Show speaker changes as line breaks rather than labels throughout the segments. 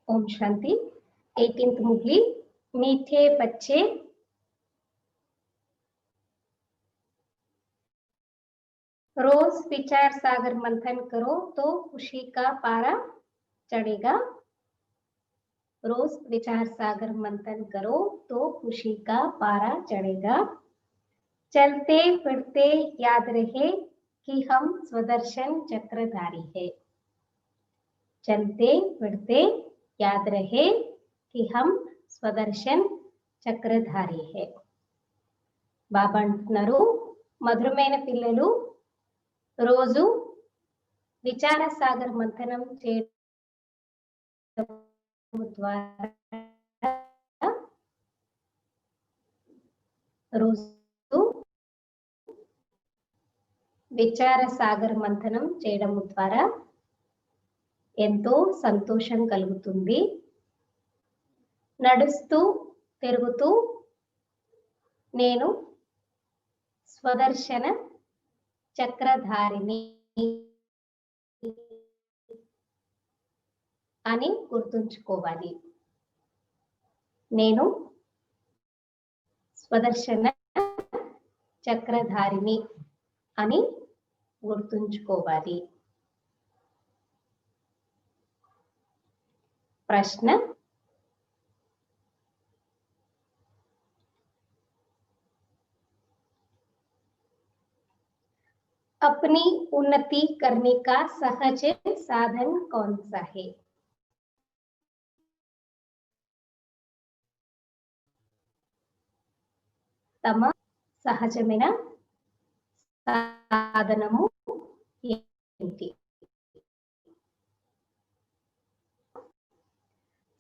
Om Shanti. 18th मुरली। मीठे बच्चे रोज विचार सागर मंथन करो तो खुशी का पारा चढ़ेगा। रोज विचार सागर मंथन करो तो खुशी का पारा चढ़ेगा। चलते फिरते याद रहे कि हम स्वदर्शन चक्रधारी है। चलते फिरते याद रहे कि हम स्वदर्शन చక్రధారి है। బాబా అంటున్నారు, మధురమైన పిల్లలు రోజు విచార సాగర్ మంథనం చేయడం ద్వారా రోజు విచార సాగర్ మంథనం చేయడం ద్వారా ఎంతో సంతోషం కలుగుతుంది। నడుస్తూ తిరుగుతూ నేను స్వదర్శన చక్రధారిని అని గుర్తుంచుకోవాలి। నేను స్వదర్శన చక్రధారిని అని గుర్తుంచుకోవాలి। प्रश्न, अपनी उन्नति करने का सहज साधन कौन सा है? तम सहजమైన సాధనము ఏంటి?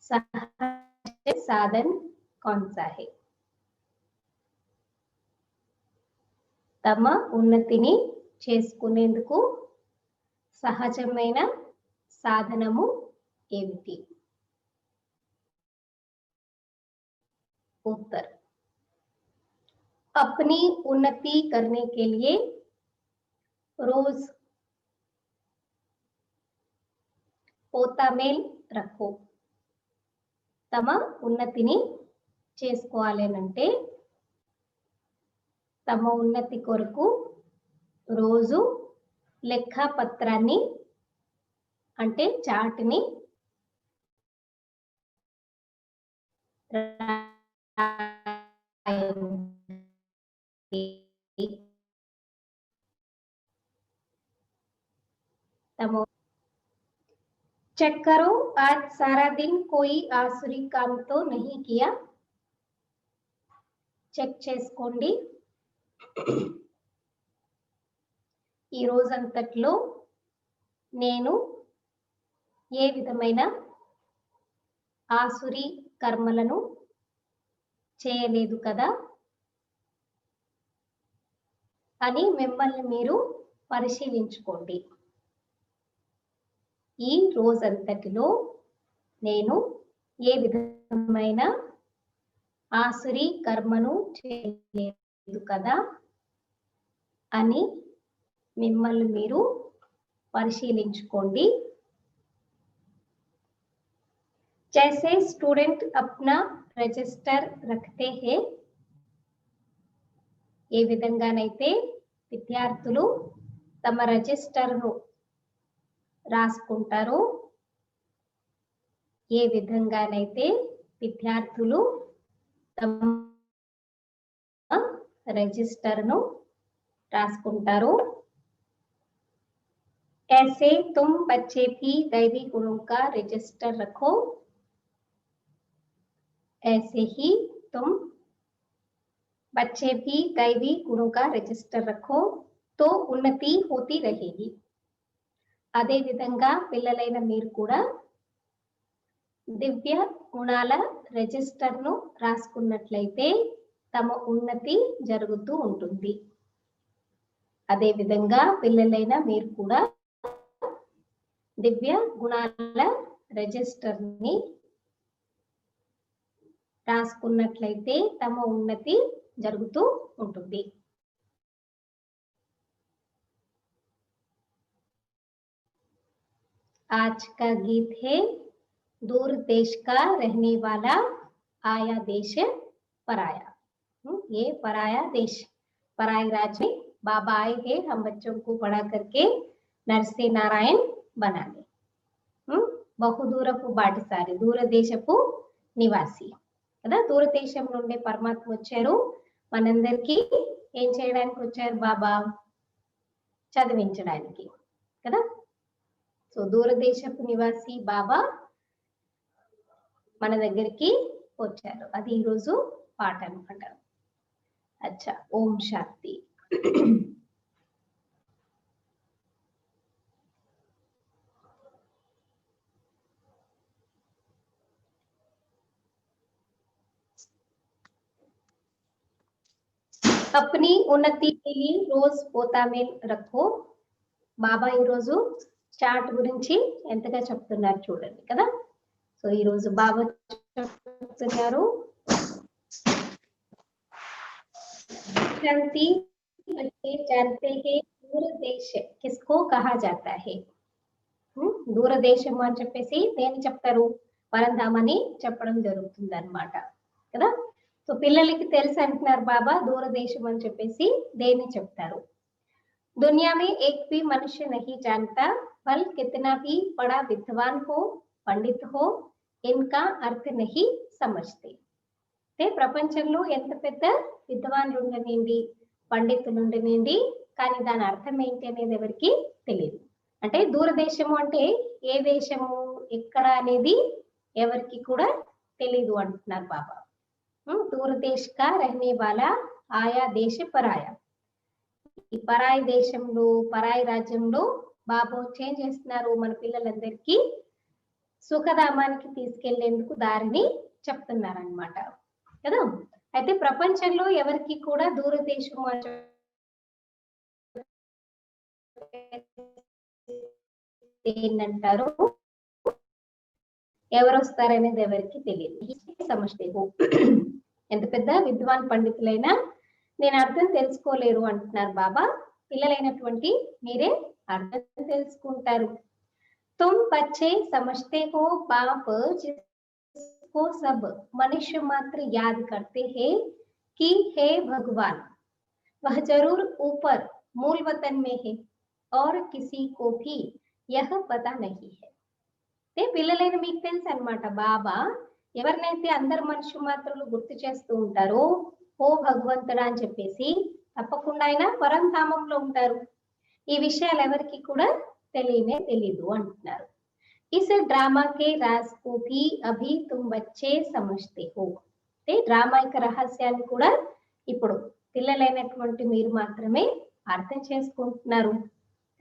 सहज साधन कौन सा है? తమ ఉన్నతిని చేసుకునేందుకు సహజమైన సాధనము ఏమిటి? उत्तर, अपनी उन्नति करने के लिए रोज పోతామేల్ రఖో. తమ ఉన్నతిని చేసుకోవాలనంటే తమ ఉన్నతి కొరకు రోజు లెక్కపత్రాన్ని అంటే చార్ట్ని चेक करो आज सारा दिन कोई आसुरी काम तो नहीं किया. చెక్ చేసుకోండి ఈ రోజంతట్లో నేను ఏ విధమైన ఆసురి కర్మలను చేయలేదు కదా అని మిమ్మల్ని మీరు పరిశీలించుకోండి. ఈ రోజంతటిలో నేను ఏ విధమైన ఆసురి కర్మను చేయలేదు కదా అని మిమ్మల్ని మీరు పరిశీలించుకోండి. जैसे स्टूडेंट अपना रजिस्टर रखते हैं, ఏ విధంగానైతే విద్యార్థులు తమ రిజిస్టర్ను రాసుకుంటారో, ఏ విధంగానైతే విద్యార్థులు తమ రిజిస్టర్ను రాసుకుంటారో, ऐसे तुम बच्चे भी दैवी गुणों का रजिस्टर रखो. ऐसे ही तुम बच्चे भी दैवी गुणों का रजिस्टर रखो तो उन्नति होती रहेगी. అదే విధంగా పిల్లలైన మీరు కూడా దివ్య గుణాల రిజిస్టర్ను రాసుకున్నట్లయితే తమ ఉన్నతి జరుగుతూ ఉంటుంది. అదే విధంగా పిల్లలైన మీరు కూడా దివ్య గుణాల రిజిస్టర్ని రాసుకున్నట్లయితే తమ ఉన్నతి జరుగుతూ ఉంటుంది. आज का गीत है दूर देश का रहने वाला आया देश पराया. ये पराया देश, पराई राज्य में बाबा आए हैं, हम बच्चों को पढ़ा करके नरसे नारायण बनाने. బహుదూరపు బాటసారి, దూరదేశపు నివాసి కదా. దూరదేశం నుండి పరమాత్మ వచ్చారు, మనందరికీ ఏం చేయడానికి వచ్చారు? బాబా చదివించడానికి కదా. సో దూరదేశపు నివాసి బాబా మన దగ్గరికి వచ్చారు. అది ఈరోజు పాట అనమాట. అచ్చా, ఓం శాంతి. अपनी उन्नति के लिए रोज పోతామేల్ రఖో. బాబా ఈరోజు చార్ట్ గురించి ఎంతగా చెప్తున్నారు చూడండి కదా. సో ఈరోజు బాబా చెప్తున్నారు, శాంతి बच्चे जानते हैं दूर देश किसको कहा जाता है. దూరదేశం అని చెప్పేసి దేని చెప్తారు? పరంధామని చెప్పడం జరుగుతుంది అన్నమాట కదా. సో పిల్లలకి తెలుసు అంటున్నారు బాబా, దూరదేశం అని చెప్పేసి దేన్ని చెప్తారు. दुनिया में एक भी मनुष्य नहीं जानता, फल कितना भी बड़ा विद्वान हो, पंडित हो, इनका अर्थ नहीं समझते. ప్రపంచంలో ఎంత పెద్ద విద్వాన్లు ఉండనివ్వండి, పండితులు ఉండనివ్వండి, కానీ దాని అర్థం ఏంటి అనేది ఎవరికి తెలియదు. అంటే దూరదేశము అంటే ఏ దేశము, ఎక్కడ అనేది ఎవరికి కూడా తెలియదు అంటున్నారు బాబా. దూరదేశ్ కా రహనే వాలా ఆయా దేశ పరాయా. ఈ పరాయి దేశంలో, పరాయి రాజ్యంలో బాబా చేంజ్ చేస్తున్నారు మన పిల్లలందరికీ సుఖధామానికి తీసుకెళ్లేందుకు దారిని చెప్తున్నారన్నమాట కదా. అయితే ప్రపంచంలో ఎవరికి కూడా దూరదేశం ఏంటంటారు, ఎవరు వస్తారనేది ఎవరికి తెలియదు. సమష్టిహో ఎంత పెద్ద విద్వాన్ పండితులైనా నేను అర్థం తెలుసుకోలేరు అంటున్నారు బాబా. పిల్లలైనటువంటి మీరే అర్థం తెలుసుకుంటారు. तुम बच्चे समझते हो बाप जिसको सब मनुष्य मात्र याद करते हैं कि हे भगवान, वह जरूर ऊपर मूल वतन में है और किसी को भी यह पता नहीं है. పిల్లలైన మీకు తెలుసు అన్నమాట, బాబా ఎవరినైతే అందరు మనుషు మాత్రులు గుర్తు చేస్తూ ఉంటారో ఓ భగవంతుడా అని చెప్పేసి, తప్పకుండా ఆయన పరంధామంలో ఉంటారు. ఈ విషయాలు ఎవరికి కూడా తెలియనే తెలీదు అంటున్నారు. इस ड्रामा के राज को भी अभी तुम बच्चे समझते हो. అంటే డ్రామా యొక్క రహస్యాన్ని కూడా ఇప్పుడు పిల్లలైనటువంటి మీరు మాత్రమే అర్థం చేసుకుంటున్నారు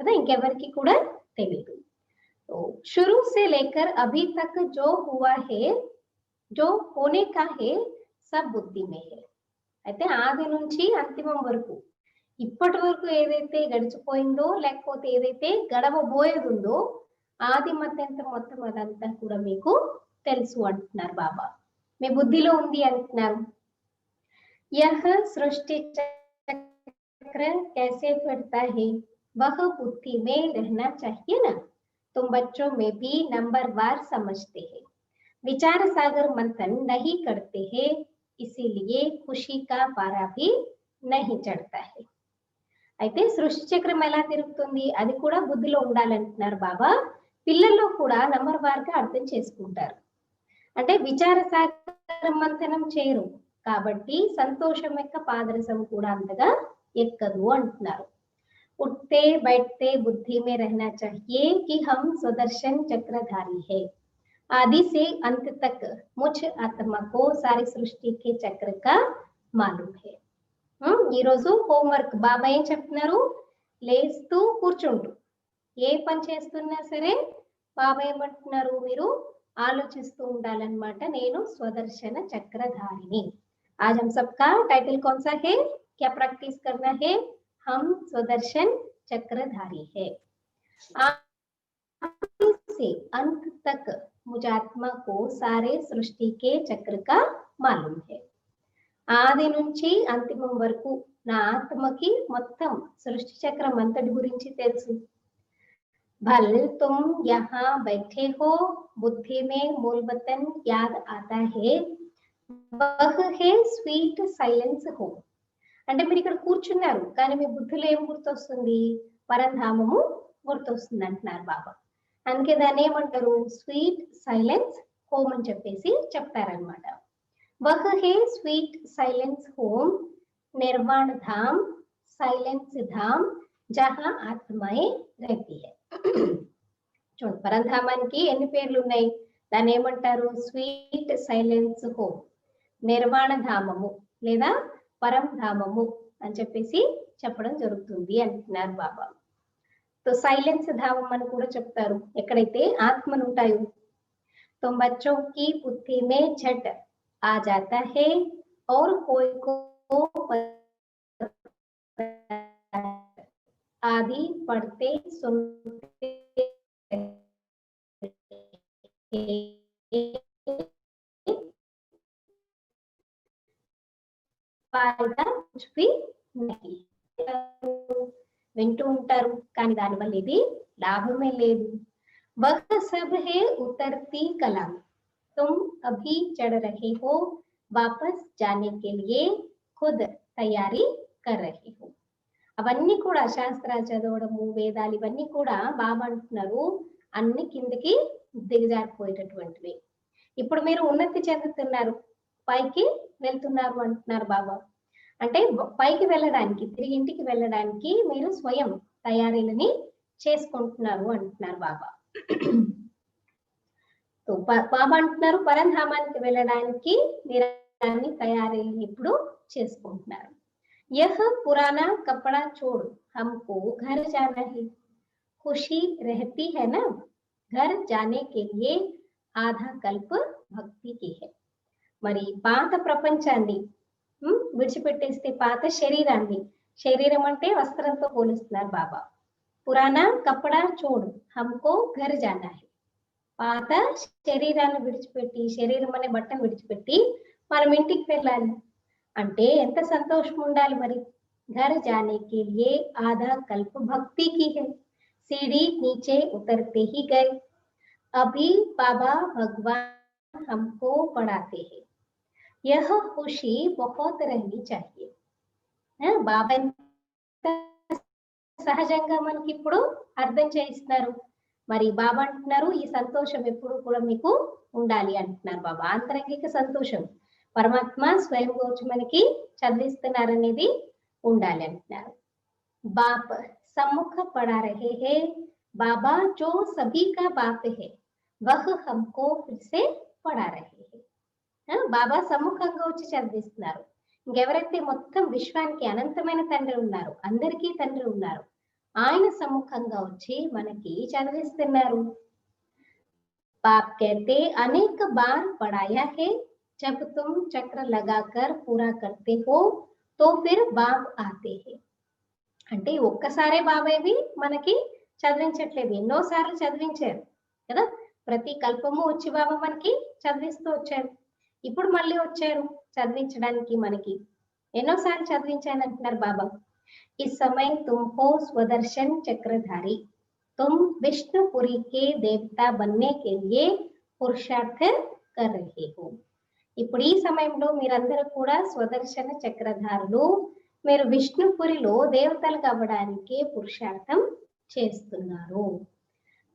కదా, ఇంకెవరికి కూడా తెలియదు. तो शुरू से लेकर अभी तक जो हुआ है, जो होने का है, सब बुद्धि में है. అయితే ఆది నుంచి అంతిమం వరకు ఇప్పటి వరకు ఏదైతే గడిచిపోయిందో లేకపోతే ఏదైతే గడవబోయేది ఉందో ఆది మధ్యంతం మొత్తం అదంతా కూడా మీకు తెలుసు అంటున్నారు బాబా. మీ బుద్ధిలో ఉంది అంటున్నారు. यह सृष्टि चक्र कैसे फिरता है वह बुद्धि में रहना चाहिए ना. तुम बच्चों में भी नंबरवार समझते हैं, विचार सागर मंथन नहीं करते हैं, इसीलिए खुशी का पारा भी नहीं चढ़ता है. అయితే సృష్టి చక్రం ఎలా తిరుగుతుంది అది కూడా బుద్ధిలో ఉండాలంటున్నారు బాబా. పిల్లల్లో కూడా నంబర్ వార్గా అర్థం చేసుకుంటారు, అంటే విచార సాగర మంథనం చేయరు కాబట్టి సంతోషం యొక్క పాదరసం కూడా అంతగా ఎక్కదు అంటున్నారు. उठते बैठते बुद्धि में रहना चाहिए कि हम स्वदर्शन चक्रधारी है. आदि से अंत तक मुझ आत्मा को सारी सृष्टि के चक्र का मालूम है. ఈ రోజు హోంవర్క్ బాబా ఏం చెప్తున్నారు, లేస్తూ కూర్చుంటూ ఏ పని చేస్తున్నా సరే బాబా ఏమంటున్నారు, మీరు ఆలోచిస్తూ ఉండాలన్నమాట, నేను స్వదర్శన చక్రధారిని. आज हम सबका टाइटल कौन सा है, क्या प्रैक्टिस करना है, हम स्वदर्शन चक्रधारी है. से अंत तक मुझ आत्मा को सारे सृष्टि के चक्र का मालूम है. ఆది నుంచి అంతిమం వరకు నా ఆత్మకి మొత్తం సృష్టి చక్రం అంతటి గురించి తెలుసు. भल तुम यहाँ बैठे हो, बुद्धि में मूल वतन याद आता है, वह है स्वीट సైలెన్స్ హోమ్. అంటే మీరు ఇక్కడ కూర్చున్నారు కానీ మీ బుద్ధిలో ఏం గుర్తొస్తుంది, పరంధామము గుర్తొస్తుంది అంటున్నారు బాబా. అందుకే దాన్ని ఏమంటారు, స్వీట్ సైలెన్స్ హోమ్ అని చెప్పేసి చెప్తారనమాట. वह है स्वीट साइलेंस होम, निर्वाण धाम, साइलेंस धाम, जहां आत्माएं रहती है. చూడండి పరంధామానికి ఎన్ని పేర్లు ఉన్నాయి, దాన్ని ఏమంటారు, స్వీట్ సైలెన్స్ హోమ్, నిర్వాణ ధామము లేదా పరంధామము అని చెప్పేసి చెప్పడం జరుగుతుంది అంటున్నారు బాబా. तो సైలెన్స్ ధామం అని కూడా చెప్తారు ఎక్కడైతే ఆత్మలు ఉంటాయో. तो बच्चों की बुद्धि में झट आ जाता है और कोई को आदि पढ़ते सुनते फायदा कुछ भी नहीं. వింటూ ఉంటారు కానీ దానివల్ల ఇది లాభమే లేదు. वह सब है उतरती कलाम, तुम अभी चढ़ रहे हो, वापस जाने के लिए खुद तैयारी कर रहे हो. అవన్నీ కూడా శాస్త్రాలు చదవడము, వేదాలు ఇవన్నీ కూడా బాబా అంటున్నారు అన్ని కిందకి దిగజారిపోయేటటువంటివి. ఇప్పుడు మీరు ఉన్నతి చెందుతున్నారు, పైకి వెళ్తున్నారు అంటున్నారు బాబా. అంటే పైకి వెళ్ళడానికి, తిరిగి ఇంటికి వెళ్ళడానికి మీరు స్వయం తయారీలని చేసుకుంటున్నారు అంటున్నారు బాబా. బాబా అంటున్నారు పరంధామానికి వెళ్ళడానికి మీరు అన్ని తయారీలు ఇప్పుడు చేసుకుంటున్నారు. यह पुराना कपड़ा छोड़ हमको घर जाना है, खुशी रहती है ना. घर जाने के लिए ఆధా కల్ప భక్తికి హై. మరి పాత ప్రపంచాన్ని విడిచిపెట్టేస్తే పాత శరీరాన్ని, శరీరం అంటే వస్త్రంతో పోలుస్తున్నారు బాబా. పురాణా కపడా చూడు హమ్కో ఘర్ జానా హై. పాత శరీరాన్ని విడిచిపెట్టి, శరీరం అనే బట్టను విడిచిపెట్టి మనం ఇంటికి వెళ్ళాలి అంటే ఎంత సంతోషం ఉండాలి మరి. घर जाने के लिए आधा कल्प भक्ति की है, सीढ़ी नीचे उतरते ही गए, अभी बाबा भगवान हमको पढ़ाते हैं, यह खुशी बहुत रहनी चाहिए. బాబా సహజంగా మనకి ఇప్పుడు అర్థం చేయిస్తున్నారు. మరి బాబా అంటున్నారు ఈ సంతోషం ఎప్పుడు కూడా మీకు ఉండాలి అంటున్నారు బాబా. ఆంతరంగిక సంతోషం పరమాత్మ స్వయం వచ్చి మనకి చదివిస్తున్నారనేది ఉండాలి అంటున్నారు. बाप सम्मुख पढ़ा रहे हैं, बाबा जो सभी का बाप है वह हमको फिर से पढ़ा रहे हैं. బాబా సమ్ముఖంగా వచ్చి చదివిస్తున్నారు. ఇంకెవరైతే మొత్తం విశ్వానికి అనంతమైన తండ్రి ఉన్నారు, అందరికీ తండ్రి ఉన్నారు, ఆయన సమ్ముఖంగా వచ్చి మనకి చదివిస్తున్నారు. बाप कहते अनेक बार पढ़ाया है, जब तुम चक्र लगाकर पूरा करते हो तो फिर बाप आते हैं. అంటే ఒక్కసారే బాబాయ్వి మనకి చదివించట్లేదు, ఎన్నోసార్లు చదివించారు కదా. ప్రతి కల్పము వచ్చి బాబా మనకి చదివిస్తూ వచ్చారు. ఇప్పుడు మళ్ళీ వచ్చారు చదివించడానికి మనకి. ఎన్నోసార్లు చదివించాను అంటున్నారు బాబా. इस समय तुम हो स्वदर्शन चक्रधारी, तुम विष्णुपुरी के देवता बनने के लिए पुरुषार्थ कर रहे हो. ఇప్పుడు ఈ సమయంలో మీరందరూ కూడా స్వదర్శన చక్రధారులు, మీరు విష్ణుపురిలో దేవతలు కావడానికి పురుషార్థం చేస్తున్నారు.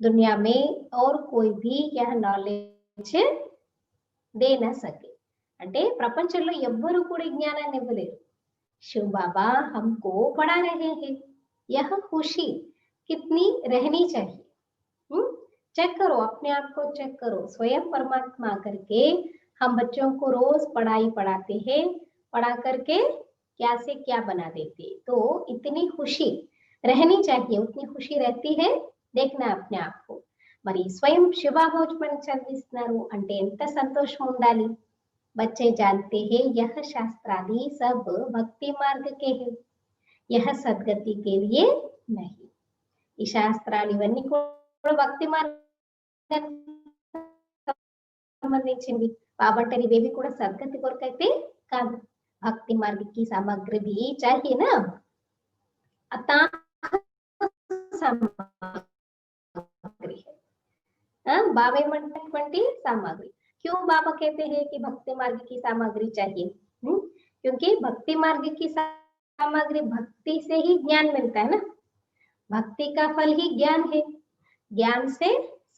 దునియా మే और कोई भी यह knowledge दे न सके. అంటే ప్రపంచంలో ఎవ్వరూ కూడా జ్ఞానాన్ని ఇవ్వలేరు. शिव बाबा हमको पढ़ा रहे हैं, यह खुशी कितनी रहनी चाहिए. चेक करो, अपने आप को चेक करो. स्वयं परमात्मा करके हम बच्चों को रोज पढ़ाई पढ़ाते हैं, पढ़ा करके क्या से क्या बना देते. तो इतनी खुशी रहनी चाहिए, उतनी खुशी रहती है. देखना अपने आप को. మరి స్వయం శివబాబా మనకి చదివిస్తున్నారు అంటే ఎంత సంతోషం ఉండాలి. बच्चे जानते हैं यह शास्त्रादि सब भक्ति मार्ग के हैं, यह सद्गति के लिए नहीं. ఈ శాస్త్రాలు ఇవన్నీ కూడా భక్తి మార్గానికి సంబంధించినవి. కాబట్టి ఇవేవి కూడా సద్గతి కొరకైతే కాదు. భక్తి మార్గ की सामग्री भी चाहिए ना. अतः सामग्री है बाबा ఏమంటున్నటువంటి सामग्री. क्यों बाबा कहते हैं कि भक्ति मार्ग की सामग्री चाहिए? क्योंकि भक्ति मार्ग की सामग्री, भक्ति से ही ज्ञान मिलता है ना. भक्ति का फल ही ज्ञान है, ज्ञान से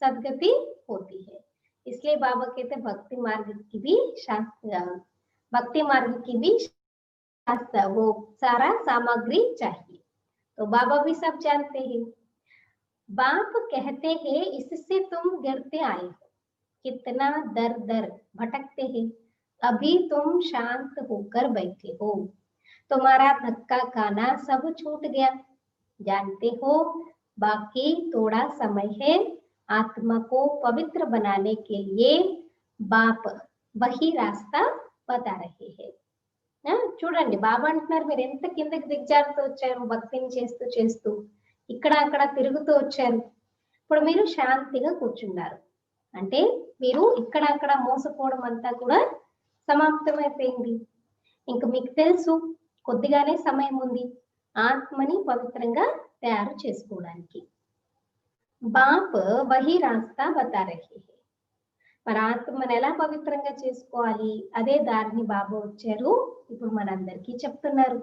सद्गति होती है. इसलिए बाबा कहते हैं भक्ति मार्ग की भी शास्त्र, भक्ति मार्ग की भी शास्त्र, वो सारा सामग्री चाहिए. तो बाबा भी सब जानते हैं. बाप कहते हैं इससे तुम गिरते आए हो, कितना दर दर भटकते हैं, अभी तुम शांत होकर बैठे हो, तुम्हारा धक्का खाना सब छूट गया. जानते हो बाकी थोड़ा समय है, आत्मा को पवित्र बनाने के लिए बाप वही रास्ता बता रहे हैं. చూడండి బాబా అంటున్నారు మీరు ఎంత కిందకి దిగజారుతూ వచ్చారు, భక్తిని చేస్తూ చేస్తూ ఇక్కడ అక్కడ తిరుగుతూ వచ్చారు. ఇప్పుడు మీరు శాంతిగా కూర్చున్నారు అంటే మీరు ఇక్కడ అక్కడ మోసపోవడం అంతా కూడా సమాప్తమైపోయింది. ఇంక మీకు తెలుసు కొద్దిగానే సమయం ఉంది ఆత్మని పవిత్రంగా తయారు చేసుకోవడానికి. బాప్ వహీ రాస్తా బతా రహే హై. మరి ఆత్మను ఎలా పవిత్రంగా చేసుకోవాలి అదే దారిని బాబా వచ్చారు ఇప్పుడు మనందరికీ చెప్తున్నారు.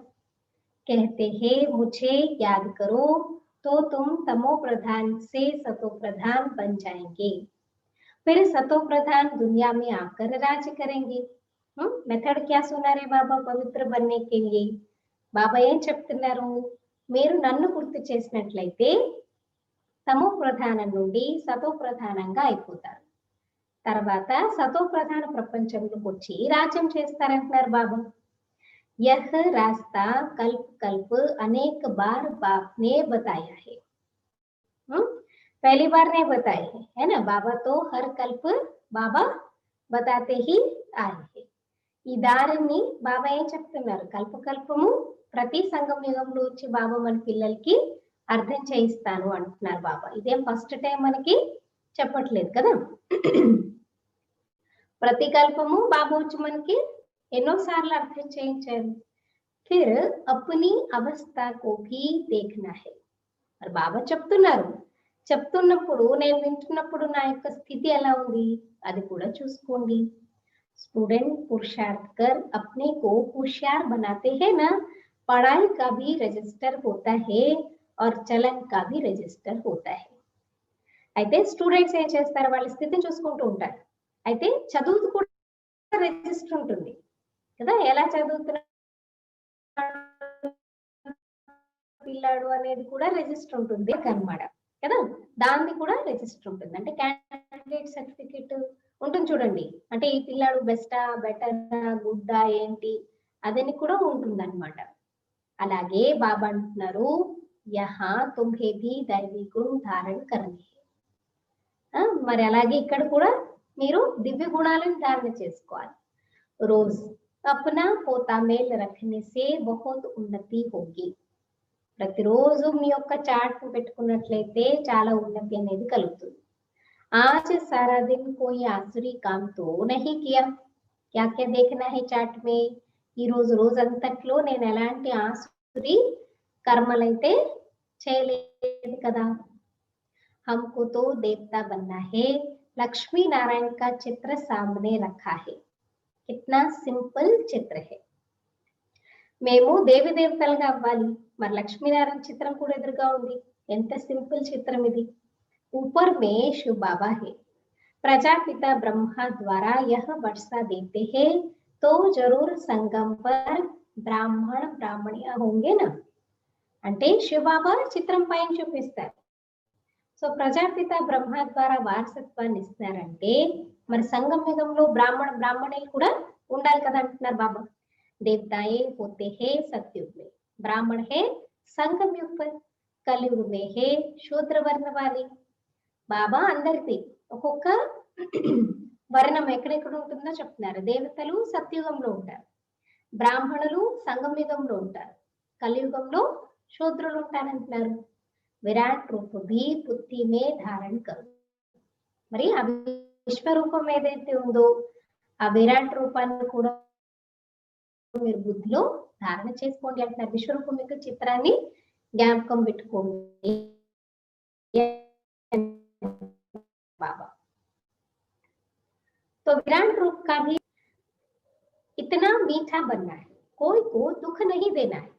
कहते हैं मुझे याद करो तो तुम तमो प्रधान से सतो प्रधान बन जाएंगे, फिर सतो प्रधान दुनिया में आकर राज करेंगे. मेथड क्या सुना रे बाबा पवित्र बनने के लिए? బాబా ఏం చెప్తున్నారు, మీరు నన్ను గుర్తు చేసినట్లయితే తమో ప్రధానం నుండి సతో ప్రధానంగా అయిపోతారు. తర్వాత సతో ప్రధాన ప్రపంచంలోకి వచ్చి రాజ్యం చేస్తారంటున్నారు బాబా. यह रास्ता कल्प कल्प अनेक बार बाप ने बताया है. पहली बार नहीं बताया है ना. बाबा तो हर कल्प బాబా బతాతే హీ ఆయే. ఈ దారిని బాబా ఏం చెప్తున్నారు, కల్పకల్పము ప్రతి సంఘం యుగంలో వచ్చి బాబా మన పిల్లలకి అర్థం చేయిస్తాను అంటున్నారు బాబా. ఇదేం ఫస్ట్ టైం మనకి చెప్పట్లేదు కదా. ప్రతి కల్పము బాబా వచ్చి మనకి ఎన్నో సార్లు అర్థం చేయించారు. ఫిర్ అప్ని అవస్థ కో భీ దేఖ్నా హై. మరి బాబా చెప్తున్నప్పుడు నేను వింటున్నప్పుడు నా యొక్క స్థితి ఎలా ఉంది అది కూడా చూసుకోండి. स्टूडेंट पुरुषार्थ कर अपने को होशियार बनाते हैं ना, पढ़ाई का भी रजिस्टर होता है और चलन का भी रजिस्टर होता है. అయితే స్టూడెంట్స్ ఏం చేస్తారు, వాళ్ళ స్థితిని చూసుకుంటూ ఉంటారు. అయితే చదువుకు కూడా రిజిస్టర్ ఉంటుంది కదా, ఎలా చదువుతున్నా పిల్లాడు అనేది కూడా రిజిస్టర్ ఉంటుంది అన్నమాట కదా. దాన్ని కూడా రిజిస్టర్ ఉంటుంది. అంటే క్యాండిడేట్ సర్టిఫికెట్ ఉంటుంది చూడండి, అంటే ఈ పిల్లాడు బెస్టా బెటరా గుడ్డా ఏంటి అదని కూడా ఉంటుంది అనమాట. అలాగే బాబా అంటున్నారు, యహా తుమ్హే భీ దైవీ గుణ్ ధారణ కర్నీ. మరి అలాగే ఇక్కడ కూడా మీరు దివ్య గుణాలను ధారణ చేసుకోవాలి. రోజ్ అప్నా పోతా మేల్ రఖనే సే బహుత్ ఉన్నతి హోగి. ప్రతిరోజు మీ యొక్క చార్ట్ పెట్టుకున్నట్లయితే చాలా ఉన్నతి అనేది కలుగుతుంది. आज सारा दिन कोई आसुरी काम तो नहीं किया, क्या क्या देखना है चार्ट में. ఈ రోజంతట్లో నేను ఎలాంటి ఆసురి కర్మలైతే చేయలేదు కదా. हमको तो देवता बनना है, लक्ष्मी नारायण का चित्र सामने रखा है. कितना सिंपल चित्र है. మేము దేవి దేవతలుగా అవ్వాలి, మరి లక్ష్మీనారాయణ చిత్రం కూడా ఎదురుగా ఉంది. ఎంత సింపుల్ చిత్రం ఇది. ऊपर में शिव बाबा है, प्रजापिता ब्रह्मा द्वारा यह वर्षा देते हैं, तो जरूर संगम पर ब्राह्मण ब्राह्मणिया होंगे ना. అంటే శివ బాబా చిత్రం పైన చూపిస్తారు. సో ప్రజాపిత బ్రహ్మ ద్వారా వారసత్వాన్ని ఇస్తారంటే మరి సంగం యుగంలో బ్రాహ్మణులు కూడా ఉండాలి కదా అంటున్నారు బాబా. देवताएं होते हैं सतयुग में, ब्राह्मण है संगम युग पर, कलयुग में है शूद्र वर्ण वाले. బాబా అందరిది ఒక్కొక్క వర్ణం ఎక్కడెక్కడ ఉంటుందో చెప్తున్నారు. దేవతలు సత్యుగంలో ఉంటారు, బ్రాహ్మణులు సంగం యుగంలో ఉంటారు, కలియుగంలో శూద్రులు ఉంటారంటున్నారు. విరాట్ రూప భీ బుద్ధి మే ధారణ కరు. మరి ఆ విశ్వరూపం ఏదైతే ఉందో ఆ విరాట్ రూపాన్ని కూడా మీరు బుద్ధిలో ధారణ చేసుకోండి అంటున్నారు. విశ్వరూపం యొక్క చిత్రాన్ని జ్ఞాపకం పెట్టుకోండి बाबा. तो विराट रूप का भी इतना मीठा बनना है, कोई को दुख नहीं देना है.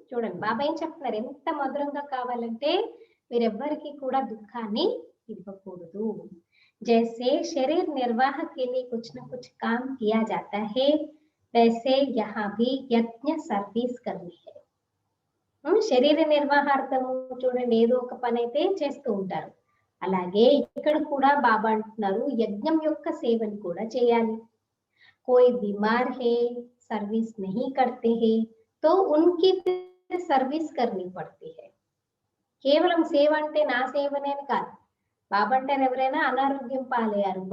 చూడండి బాబా ఏం చెప్తున్నారు, ఎంత మధురంగా కావాలంటే మీరెవ్వరికి కూడా దుఃఖాన్ని ఇవ్వకూడదు. जैसे शरीर निर्वाह के लिए कुछ न कुछ काम किया जाता है, वैसे यहाँ भी यज्ञ सर्विस करनी है. శరీర నిర్వాహార్థము చూడండి ఏదో ఒక పని అయితే చేస్తూ ఉంటారు. అలాగే ఇక్కడ కూడా బాబా అంటున్నారు యజ్ఞం యొక్క సేవను కూడా చేయాలి. कोई बीमार है, सर्विस नहीं करते हैं, तो उनकी सर्विस करनी पड़ती है. కేవలం సేవ అంటే నా సేవనే కాదు. బాబా అంటారు ఎవరైనా అనారోగ్యం పాలయ్యారు,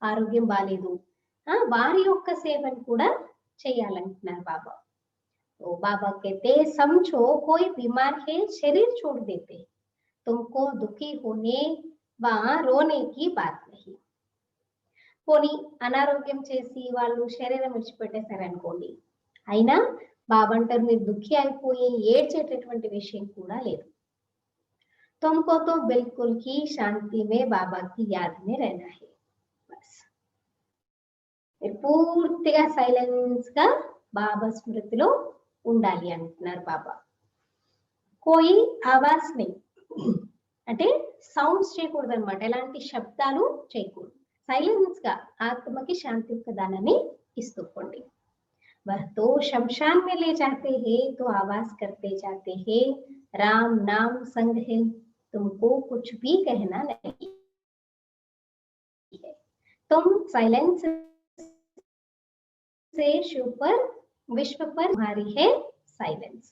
ఆరోగ్యం బాలేదు, వారి యొక్క సేవను కూడా చేయాలంటున్నారు బాబా. तो बाबा कहते समझो कोई बीमार है, शरीर छोड़ देते, तुमको दुखी होने व रोने की बात नहीं. పోనీ అనారోగ్యం చేసి వాళ్ళు శరీరం విడిచిపెట్టేశారనుకోండి, అయినా బాబా అంటారు మీరు దుఃఖి అయిపోయి ఏడ్చేటటువంటి విషయం కూడా లేదు. तुमको तो बिल्कुल ही शांति में बाबा की याद में रहना है. बस మీరు పూర్తిగా సైలెన్స్ గా బాబా స్మృతిలో ఉండాలి అంటున్నారు బాబా. కోయి ఆవాజ్ ని అంటే సౌండ్స్ చేయకూడదు అనమాట, ఎలాంటి శబ్దాలు చేయకూడదు. సైలెన్స్ గా ఆత్మకి శాంతి ప్రదానాన్ని ఇస్తూకోండి. वह तो शमशान में ले जाते हैं तो आवाज करते जाते हैं, राम नाम संग है, तुमको कुछ भी कहना नहीं है. तुम साइलेंस से शिव पर विश्व पर तुम्हारी है साइलेंस.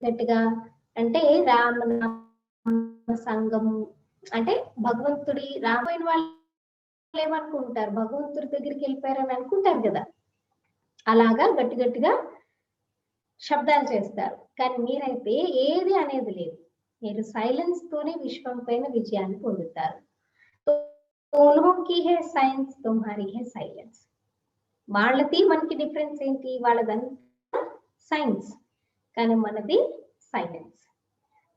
గట్టిగా అంటే రామనామ సంఘము అంటే భగవంతుడి రాబోయిన వాళ్ళు ఏమనుకుంటారు, భగవంతుడి దగ్గరికి వెళ్ళిపోయారని అనుకుంటారు కదా, అలాగా గట్టి గట్టిగా శబ్దాలు చేస్తారు. కానీ మీరైతే ఏది అనేది లేదు, మీరు సైలెన్స్ తోనే విశ్వం పైన విజయాన్ని పొందుతారు. సైన్స్ తుమ్హారీ హే సైలెన్స్. వాళ్ళది మనకి డిఫరెన్స్ ఏంటి, వాళ్ళదంతా సైన్స్ కానీ మనది साइलेंस।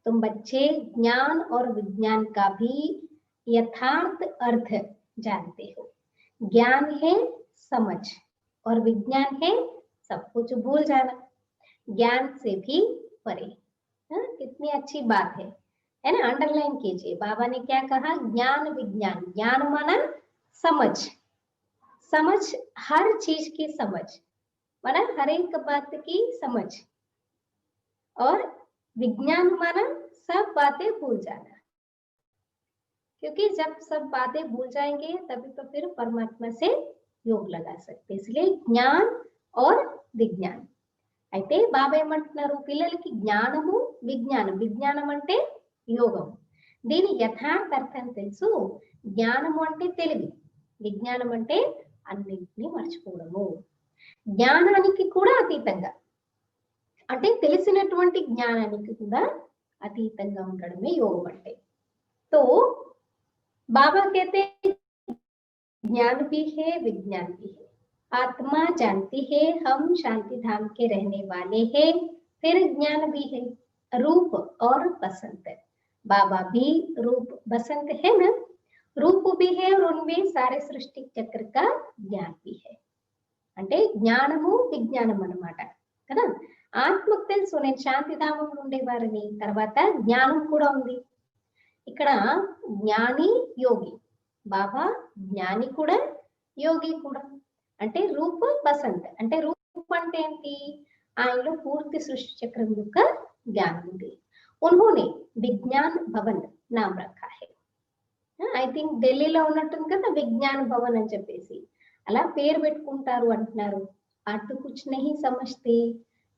तुम बच्चे ज्ञान और विज्ञान का भी यथार्थ अर्थ जानते हो। ज्ञान है समझ और विज्ञान है सब कुछ भूल जाना, ज्ञान से भी परे। कितनी अच्छी बात है ना, अंडरलाइन कीजिए। बाबा ने क्या कहा, ज्ञान विज्ञान, ज्ञान माना समझ, समझ हर चीज की समझ माना हर एक बात की समझ, और विज्ञान माना सब बातें भूल जाना, क्योंकि जब सब बातें भूल जाएंगे तभी तो फिर परमात्मा से योग लगा सकते। इसलिए ज्ञान और विज्ञान। అయితే బాబా ఏమంటున్నారు, పిల్లలకి జ్ఞానము విజ్ఞానం, విజ్ఞానం అంటే యోగం, దీని యథార్థ అర్థం తెలుసు. జ్ఞానము అంటే తెలివి, విజ్ఞానం అంటే అన్నింటినీ మర్చిపోవడము, జ్ఞానానికి కూడా అతీతంగా అంటే తెలిసినటువంటి జ్ఞానానికి కూడా అతీతంగా ఉండడమే యోగం అంటే. तो बाबा कहते हैं ज्ञान भी है विज्ञान भी है, आत्मा जानती है हम शांति धाम के रहने वाले हैं, फिर ज्ञान भी है रूप और बसंत। बाबा भी रूप बसंत है ना, रूप भी है और उनमें सारे सृष्टि चक्र का ज्ञान भी है। అంటే జ్ఞానము విజ్ఞానం అన్నమాట కదా. ఆత్మకు తెలుసు నేను శాంతిధామంలో ఉండేవారిని, తర్వాత జ్ఞానం కూడా ఉంది. ఇక్కడ జ్ఞాని యోగి, బాబా జ్ఞాని కూడా యోగి కూడా. అంటే రూప్ బసంత్ అంటే రూప్ అంటే ఏంటి, ఆయనలో పూర్తి సృష్టి చక్రం యొక్క జ్ఞానం ఉంది. ఉన్హోనే విజ్ఞాన్ భవన్ నామ్ రఖా హై. ఐ థింక్ ఢిల్లీలో ఉన్నట్టుంది కదా విజ్ఞాన భవన్ అని చెప్పేసి, అలా పేరు పెట్టుకుంటారు అంటున్నారు. అటు కుచ్ నహీ సమజ్తే,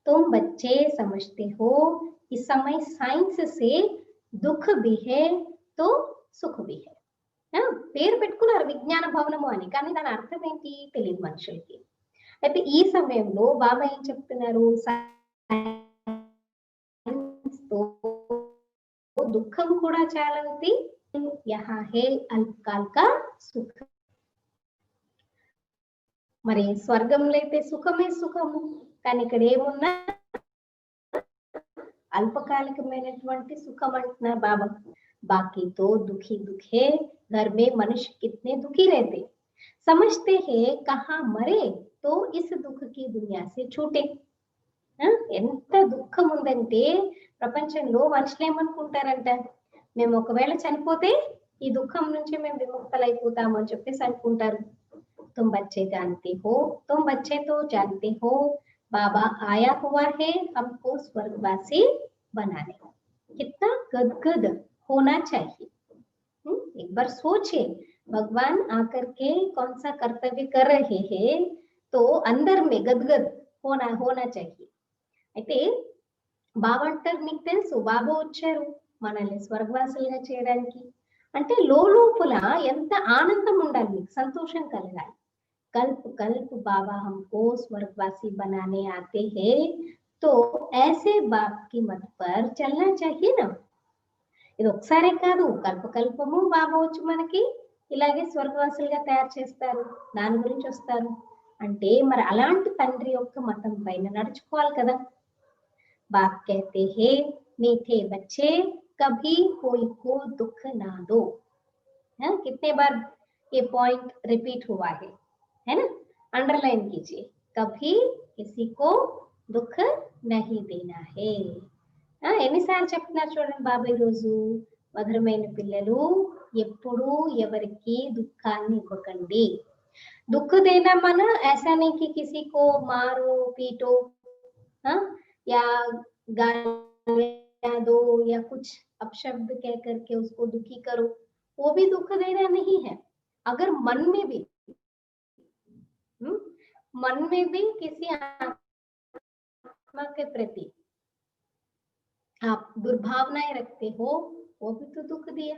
तुम बच्चे समझते हो इस समय साइंस से दुख भी है तो సుఖ भी है. పేరు పెట్టుకున్నారు విజ్ఞాన భవనము అని, కానీ దాని అర్థం ఏంటి తెలియదు మనుషులకి. అయితే ఈ సమయంలో బాబా ఏం చెప్తున్నారు, దుఃఖం కూడా చాలా ఉంది, యహా హే అల్పకాల్ కా సుఖ. మరి స్వర్గంలో అయితే సుఖమే సుఖము, కానీ ఇక్కడ ఏమున్నా అల్పకాలికమైనటువంటి సుఖం అంటున్నారు బాబా. बाकी तो दुखी दुखे घर में मनुष्य कितने दुखी रहते, समझते हैं कहाँ मरे तो इस दुख की दुनिया से छूटे. ఎంత దుఃఖం ఉందంటే ప్రపంచంలో మనుషులు ఏమనుకుంటారంట, మేము ఒకవేళ చనిపోతే ఈ దుఃఖం నుంచి మేము విముక్తులైపోతాము అని చెప్పేసి అనుకుంటారు. तुम बच्चे जानते हो, तुम बच्चे तो जानते हो बाबा आया हुआ है हमको स्वर्गवासी बनाने. कितना गदगद होना चाहिए. एक बार सोचे, भगवान आकर के कौन सा कर्तव्य कर रहे हैं तो अंदर में गदगद होना चाहिए. అయితే బాబా అంటారు, మీకు తెలుసు బాబా వచ్చారు మనల్ని స్వర్గవాసులుగా చేయడానికి. అంటే లోపల ఎంత ఆనందం ఉండాలి, మీకు సంతోషం కలగాలి. कल्प कल्प बाबा हमको स्वर्गवासी बनाने आते हैं तो ऐसे बाप की मत पर चलना चाहिए ना. ఇది ఒకసారే కాదు, కల్పకల్పము బాబా వచ్చి మనకి ఇలాగే స్వర్గవాసులుగా తయారు చేస్తారు, దాని గురించి వస్తారు అంటే మరి అలాంటి తండ్రి యొక్క మతం పైన నడుచుకోవాలి కదా. బాప్ कहते हैं मीठे बच्चे कभी कोई को दुख ना दो. कितने बार ये पॉइंट रिपीट हुआ है ना, अंडरलाइन कीजिए. कभी किसी को दुख नहीं देना है. ఎన్నిసార్లు చెప్తున్నారు చూడండి బాబా ఈరోజు, మధురమైన పిల్లలు ఎప్పుడు ఎవరికి దుఃఖాన్ని ఇవ్వకండి. दुख देना माना ऐसा नहीं कि किसी को मारो पीटो, या गालियां दो या कुछ अपशब्द कह करके उसको दुखी करो, वो भी दुख देना नहीं है. अगर मन में भी किसी आत्मा के प्रति आप दुर्भावनाएं रखते हो, वो भी तो दुख दिया।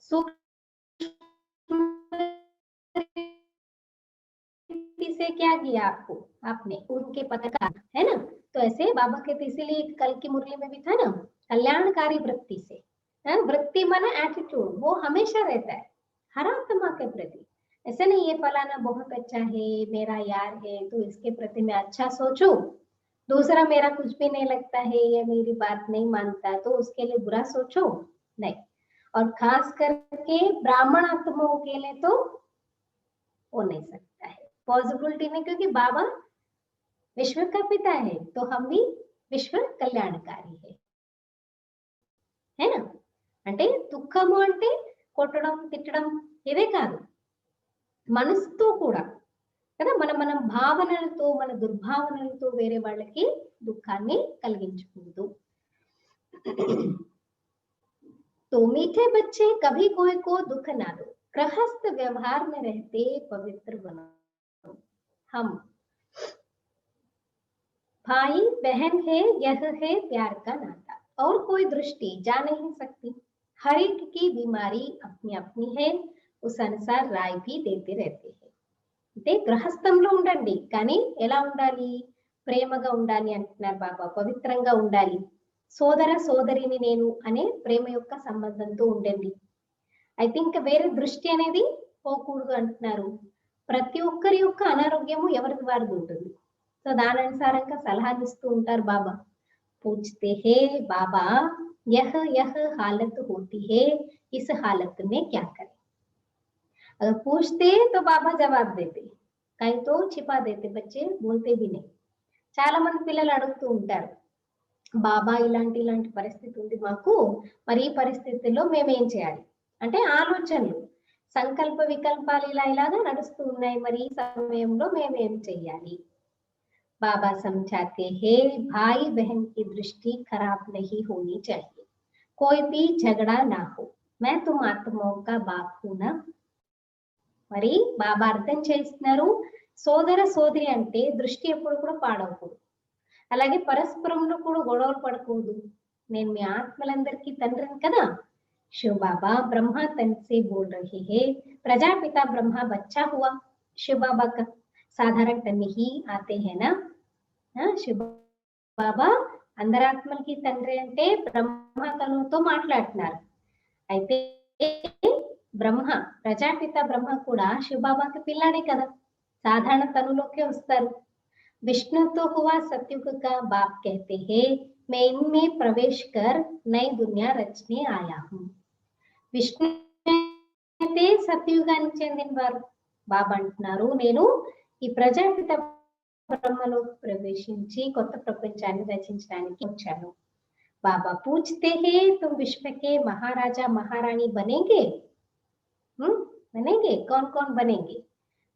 सूक्ष्म से क्या किया आपको, आपने उनके पता का, है ना। तो ऐसे बाबा कहते, इसीलिए कल की मुरली में भी था ना, कल्याणकारी वृत्ति से, वृत्ति माना एटीट्यूड, वो हमेशा रहता है हर आत्मा के प्रति। ऐसे नहीं ये फलाना बहुत अच्छा है, मेरा यार है, तो इसके प्रति मैं अच्छा सोचूं, दूसरा मेरा कुछ भी नहीं लगता है, ये मेरी बात नहीं मानता, तो उसके लिए बुरा सोचो नहीं। और खास करके ब्राह्मण आत्माओं के लिए तो हो नहीं सकता है, पॉसिबिलिटी नहीं, क्योंकि बाबा विश्व का पिता है, तो हम भी విశ్వ కళ్యాణకారి है ना। అంటే దుఃఖము అంటే కొట్టడం తిట్టడం ఇదే కాదు, మనసుతో కూడా కదా, మనం భావనలతో, మన దుర్భావనలతో వేరే వాళ్ళకి దుఃఖాన్ని కలిగించకూడదు। तो मीठे बच्चे कभी कोई को दुख ना दो, गृहस्थ व्यवहार में रहते पवित्र बनो। हम भाई बहन है, यह है प्यार का नाता, और कोई दृष्टि जा नहीं सकती। हर एक की बीमारी अपनी अपनी है, उस अनुसार राय भी देते रहते हैं। అంటే గృహస్థంలో ఉండండి, కానీ ఎలా ఉండాలి, ప్రేమగా ఉండాలి అంటున్నారు బాబా, పవిత్రంగా ఉండాలి, సోదర సోదరిని నేను అనే ప్రేమ యొక్క సంబంధంతో ఉండండి। అయితే ఇంకా వేరే దృష్టి అనేది పోకూడదు అంటున్నారు। ప్రతి ఒక్కరి యొక్క అనారోగ్యము ఎవరికి వారిది ఉంటుంది, సో దాని అనుసారంగా సలహాలు ఇస్తూ ఉంటారు బాబా। पूछते हैं बाबा यह यह हालत होती है, इस हालत में क्या करें। अगर पूछते तो बाबा जवाब देते, कहीं तो छिपा देते, बच्चे बोलते भी नहीं। చాలా మంది పిల్లలు అడుగుతూ ఉంటారు, బాబా ఇలాంటి ఇలాంటి పరిస్థితి ఉంది మాకు, మరి ఈ పరిస్థితుల్లో మేమేం చేయాలి అంటే ఆలోచనలు, సంకల్ప వికల్పాలు ఇలా ఇలాగా నడుస్తూ ఉన్నాయి, మరి ఈ సమయంలో మేమేం చేయాలి। बाबा समझाते हैं भाई बहन की दृष्टि खराब नहीं होनी चाहिए, कोई भी झगड़ा ना हो, मैं तुम आत्माओं का बाप हूं ना। మరి బాబా అర్థం చేస్తున్నారు, సోదర సోదరి అంటే దృష్టి ఎప్పుడు కూడా పాడవకూడదు, అలాగే పరస్పరంలో కూడా గొడవలు పడకూడదు। నేను మీ ఆత్మలందరికీ తండ్రిని కదా। शिव बाबा ब्रह्मा तन से बोल रहे हैं, प्रजापिता ब्रह्मा बच्चा हुआ, शिव बाबा का साधारण तन ही आते हैं ना। शिव బాబా అందరాత్మలకి తండ్రి అంటే బ్రహ్మ తనుతో మాట్లాడుతున్నారు। అయితే బ్రహ్మ ప్రజాపిత బ్రహ్మ కూడా శివబాబాకి పిల్లాడే కదా, సాధారణ తనులోకి వస్తారు। विष्णु तो हुआ सतयुग का बाप कहते हैं, मैं इनमें प्रवेश कर नई दुनिया रचने आया हूँ। విష్ణు అయితే సత్యుగానికి చెందిన వారు, బాబా అంటున్నారు నేను ఈ ప్రజాపిత బ్రహ్మలో ప్రవేశించి కొత్త ప్రపంచాన్ని రచించడానికి వచ్చాను। बाबा पूछते हैं तुम विश्व के महाराजा महारानी बनेंगे, बनेंगे, कौन कौन बनेंगे।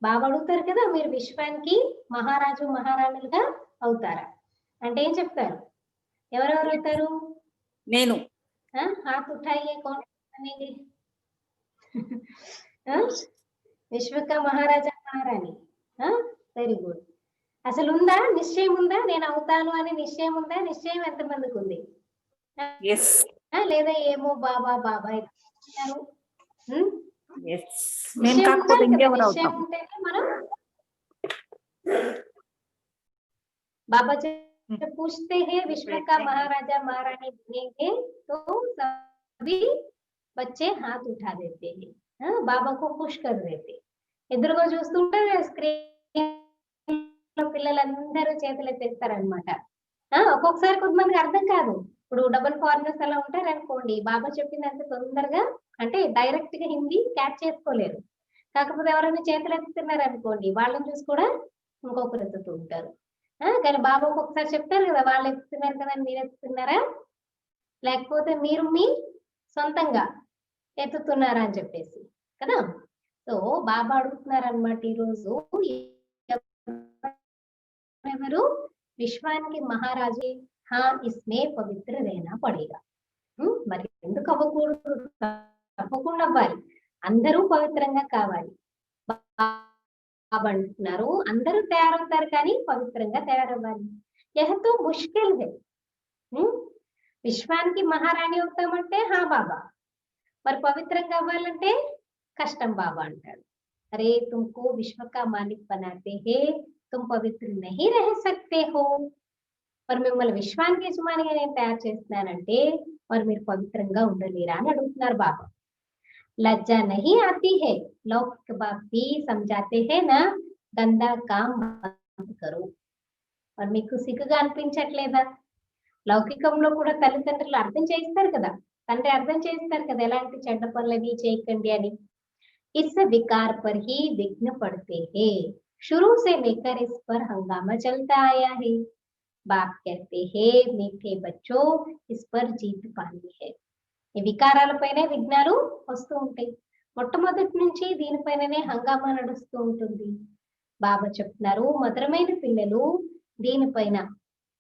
బాబా అడుగుతారు కదా, మీరు విశ్వానికి మహారాజు మహారాణులుగా అవుతారా అంటే ఏం చెప్తారు, ఎవరెవరు అవుతారు।
నేను
हाथ उठाइए कौन बनेंगे। విశ్వ का महाराजा महारानी, వెరీ గుడ్। అసలు ఉందా నిశ్చయం, ఉందా నేను అవుతాను అని నిశ్చయం ఉందా, నిశ్చయం ఎంతమందికి ఉంది, లేదా ఏమో బాబా బాబా అంటారు। నిశ్చయం ఉంటేనే మనం बाबा जब पूछते हैं विश्व का महाराजा महारानी बनेंगे, तो सभी बच्चे हाथ उठा देते हैं, बाबा को खुश कर देते। ఎదురుగా చూస్తుంటారు స్క్రీన్ లో పిల్లలందరూ చేతులు ఎత్తేస్తారనమాట। ఒక్కొక్కసారి కొంతమందికి అర్థం కాదు, ఇప్పుడు డబుల్ ఫారినర్స్ అలా ఉంటారు అనుకోండి, బాబా చెప్పిందంత తొందరగా అంటే డైరెక్ట్ గా హిందీ క్యాచ్ చేసుకోలేరు, కాకపోతే ఎవరైనా చేతులు ఎత్తుతున్నారు అనుకోండి, వాళ్ళని చూసి కూడా ఇంకొకరు ఎత్తుతూ ఉంటారు। కానీ బాబా ఒక్కొక్కసారి చెప్తారు కదా, వాళ్ళు ఎత్తుతున్నారు కదా మీరు ఎత్తుతున్నారా, లేకపోతే మీరు మీ సొంతంగా ఎత్తుతున్నారా అని చెప్పేసి కదా। సో బాబా అడుగుతున్నారు అనమాట ఈరోజు, ఎవరు విశ్వానికి మహారాజే, హా ఇస్మే పవిత్ర रहना पड़ेगा। మరి ఎందుకు అవ్వకూడదు, తప్పకుండా అవ్వాలి, అందరూ పవిత్రంగా కావాలి। బాబా అంటున్నారు అందరూ తయారవుతారు కానీ పవిత్రంగా తయారవ్వాలి। यह तो मुश्किल है, విశ్వానికి మహారాణి అవుతామంటే హా బాబా, మరి పవిత్రంగా అవ్వాలంటే కష్టం బాబా అంటాడు. అరే తుమ్కో విశ్వ కా మాలిక్ బనాతే హే, తుమ్ పవిత్ర నహీ రహ సక్తే హో. మరి మిమ్మల్ని విశ్వానికి యజమానిగా నేను తయారు చేస్తున్నానంటే మరి మీరు పవిత్రంగా ఉండలేరా అని అడుగుతున్నారు బాబా. लज्जा नहीं आती है, लौकिक बाप भी समझाते हैं ना, गंदा काम मत करो. మరి మీకు సిగ్గుగా అనిపించట్లేదా? లౌకికంలో కూడా తల్లిదండ్రులు అర్థం చేయిస్తారు కదా, తండ్రి అర్థం చేస్తారు కదా ఎలాంటి చెడ్డ పనులని చేయకండి అని. इस विकार पर ही विघ्न पड़ते हैं, शुरू से लेकर इस पर हंगामा चलता आया है. बाप कहते हैं मीठे बच्चों, इस पर जीत पानी है. ఈ వికారాలపైనే విఘ్నాలు వస్తూ ఉంటాయి. మొట్టమొదటి నుంచి దీనిపైననే హంగామా నడుస్తూ ఉంటుంది. బాబా చెప్తున్నారు, మధురమైన పిల్లలు దీనిపైన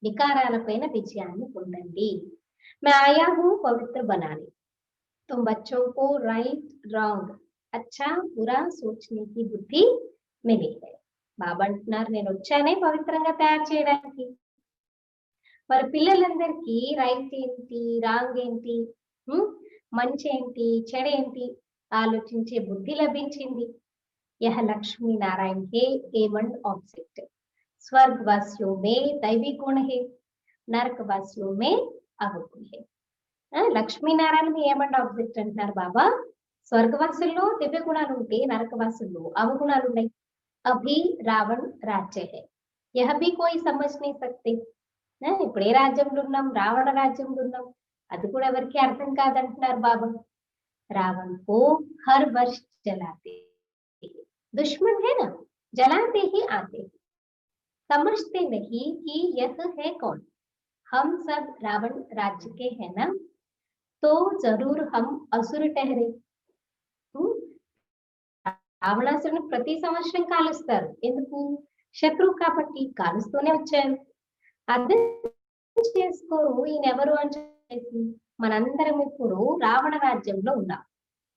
వికారాలపైన విజయాన్ని పొందండి. मैं आया हूँ पवित्र बनाने, तुम बच्चों को राइट रॉन्ग अच्छा बुरा सोचने की बुद्धि मिली है. బాబా అంటున్నారు, నేను వచ్చానే పవిత్రంగా తయారు చేయడానికి. మరి పిల్లలందరికీ రైట్ ఏంటి, రాంగ్ ఏంటి, మంచి ఏంటి, చెడేంటి ఆలోచించే బుద్ధి లభించింది. यह लक्ष्मी नारायण के एवं ऑब्जेक्ट, स्वर्गवासियों में दैवी गुण है, नरकवासियों में अवगुण है. లక్ష్మీనారాయణ ఏమంటే ఆబ్జెక్ట్ అంటున్నారు బాబా. స్వర్గవాసుల్లో దివ్య గుణాలు ఉంటే నరకవాసుల్లో అవగుణాలు ఉన్నాయి. అభి రావణ్ రాజ్య హై, యహ భీ కోయి సమజ్ నీ సక్తే. ఇప్పుడు ఏ రాజ్యంలో ఉన్నాం? రావణ రాజ్యంలో ఉన్నాం. అది కూడా ఎవరికి అర్థం కాదంటున్నారు బాబా. रावण को हर वर्ष जलाते, दुश्मन है ना, जलाते ही आते, समझते नहीं कि यह है कौन. हम सब रावण राज्य के हैं ना, तो जरूर हम असुर ठहरे. రావణాసురుని ప్రతి సంవత్సరం కాలుస్తారు. ఎందుకు? శత్రువు కాబట్టి కాలుస్తూనే వచ్చారు. అర్థం చేసుకోరు ఈయనెవరు అని చెప్పేసి. మనందరం ఇప్పుడు రావణ రాజ్యంలో ఉన్నాం.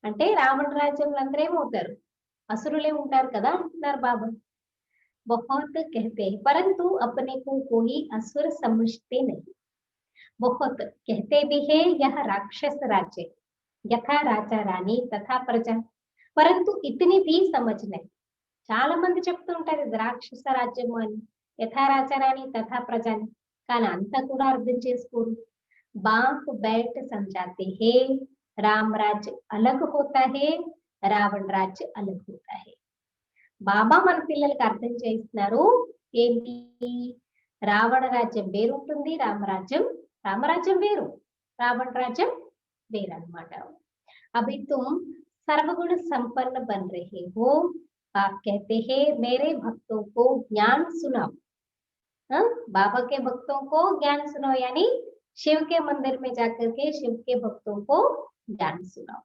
అంటే రావణ రాజ్యంలో అందరూ ఏమవుతారు? असुरुले ఉంటారు కదా అంటున్నారు బాబా. बहुत कहते हैं परंतु अपने को कोई असुर समझते नहीं. बहुत कहते भी है यह राक्षस राज्य, यथा राजा रानी तथा प्रजा, परंतु इतनी भी समझ नहीं. చాలా మంది చెప్తుంటారు ఇది రాక్షస రాజ్యం అని, యథా రాజా రాణి తథా ప్రజ అని. కానీ అంతా కూడా అర్థం చేసుకోరు. बाप बैठ समझाते हैं राम राज्य अलग होता है, రావణ రాజ్య अलग होता है. బాబా మన పిల్లలకి అర్థం చేస్తున్నారు ఏంటి? రావణ రాజ్యం వేరుంటుంది, రామరాజ్యం వేరు, రావణ రాజ్యం వేరు అన్నమాట. अभी तुम सर्वगुण संपन्न बन रहे हो, आप कहते हैं मेरे भक्तों को ज्ञान सुनाओ. बाबा के भक्तों को ज्ञान सुनाओ, यानी शिव के मंदिर में जाकर के शिव के भक्तों को ज्ञान सुनाओ.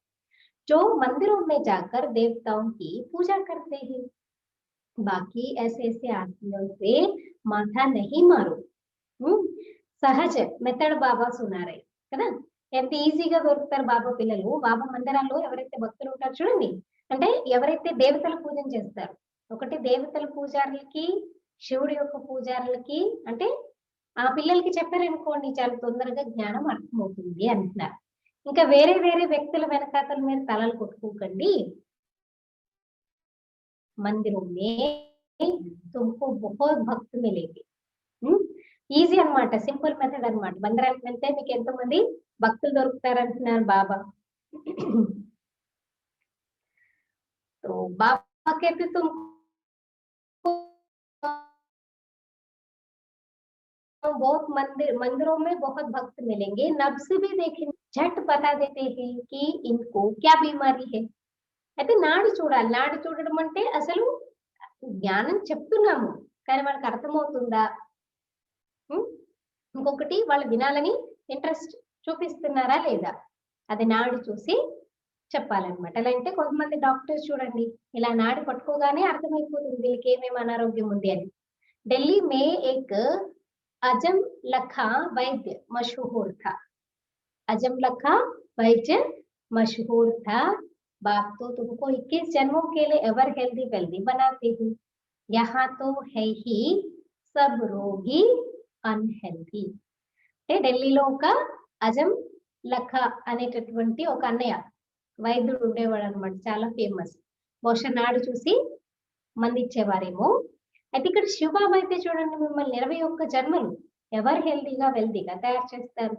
जो मंदिरों में जाकर देवताओं की पूजा करते हैं, बाकी ऐसे ऐसे आदमियों से माथा नहीं मारो. సహజ మెథడ్ బాబా సునారే కదా. ఎంత ఈజీగా దొరుకుతారు బాబా పిల్లలు. బాబా మందిరాల్లో ఎవరైతే భక్తులు ఉంటారు చూడండి, అంటే ఎవరైతే దేవతల పూజన చేస్తారు, ఒకటి దేవతల పూజారులకి, శివుడి యొక్క పూజారులకి, అంటే ఆ పిల్లలకి చెప్పారనుకోండి చాలా తొందరగా జ్ఞానం అర్థమవుతుంది అంటున్నారు. ఇంకా వేరే వేరే వ్యక్తుల వెనకాతల మీద తలలు కొట్టుకోకండి. మందిరం తుమ్కో బహుత్ భక్తు మిలేగి. ఈజీ అన్నమాట, సింపుల్ మెథడ్ అన్నమాట. మందిరానికి వెళ్తే మీకు ఎంతో మంది భక్తులు దొరుకుతారంటున్నారు బాబా. तो बाबा कहते तुमको बहुत मंदिरों में बहुत भक्त मिलेंगे, नब्ज भी देखेंगे, झट बता देते हैं कि इनको क्या बीमारी है. అయితే నాడి చూడాలి. నాడి చూడడం అంటే అసలు జ్ఞానం చెప్తున్నాము కానీ వాళ్ళకి అర్థమవుతుందా, ఇంకొకటి వాళ్ళు వినాలని ఇంట్రెస్ట్ చూపిస్తున్నారా లేదా, అది నాడి చూసి చెప్పాలన్నమాట. ఎలా అంటే కొంతమంది డాక్టర్స్ చూడండి, ఇలా నాడి పట్టుకోగానే అర్థమైపోతుంది వీళ్ళకి ఏమేమి అనారోగ్యం ఉంది అని. ఢిల్లీ మే ఏక్ अजम लखा वैद्य मशहूर था, अजम लखा वैद्य मशहूर था. बाप तो तुमको 21 जन्मों के लिए एवर हेल्दी वेल्दी बनाते हो, यहाँ तो है ही सब रोगी अनहेल्दी. ఢిల్లీలో ఒక అజం లఖ అనేటటువంటి ఒక అన్నయ్య వైద్యుడు ఉండేవాడు అనమాట, చాలా ఫేమస్. బహుశా నాడు చూసి మంది ఇచ్చేవారేమో. అయితే ఇక్కడ శివబాబు అయితే చూడండి, మిమ్మల్ని 21 జన్మలు ఎవరు హెల్దీగా వెల్దీగా తయారు చేస్తారు.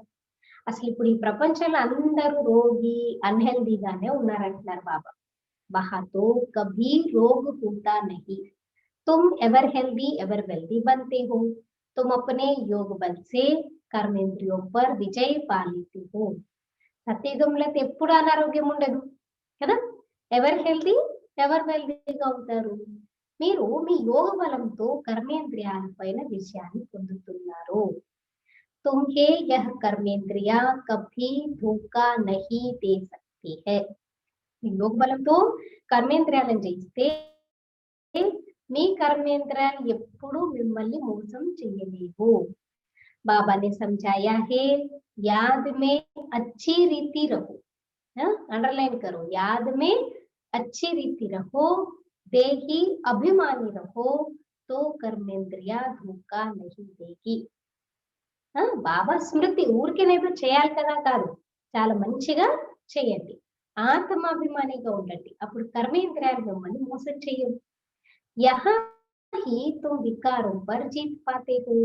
అసలు ఇప్పుడు ఈ ప్రపంచంలో అందరూ రోగి అన్హెల్దీగానే ఉన్నారంటున్నారు బాబా. वहां तो कभी रोग होता नहीं, तुम एवर हेल्दी एवर वेल्दी बनते हो, तुम अपने योग बल से कर्मेंद्रियों पर विजय पा लेते हो. సత్యయుగంలో ఎప్పుడు అనారోగ్యం ఉండదు కదా, ఎవరు హెల్దీ ఎవరు వెల్దీగా ఉంటారు. మీరు మీ యోగ బలంతో కర్మేంద్రియాల పైన విజయాన్ని పొందుతున్నారు. తుమ్హే యహ్ कर्मेंद्रिया कभी धोखा नहीं दे सकती है. యోగ బలంతో కర్మేంద్రియాలను జయిస్తే మీ కర్మేంద్రియాలు ఎప్పుడు మిమ్మల్ని మోసం చేయలేవు. बाबा ने समझाया है, याद में अच्छी रीति रहो. अंडरलाइन करो, याद में अच्छी रीति रहो, देही अभिमानी रहो, तो कर्मेंद्रिया धोखा नहीं देगी. బాబా స్మృతి ఊరికేనేదో చేయాలి కదా కాదు, చాలా మంచిగా చేయండి, ఆత్మాభిమానిగా ఉండండి, అప్పుడు కర్మేంద్రియాలు మిమ్మల్ని మోసం చేయవు. యహా ही तुम विकारों पर जीत पाते हो,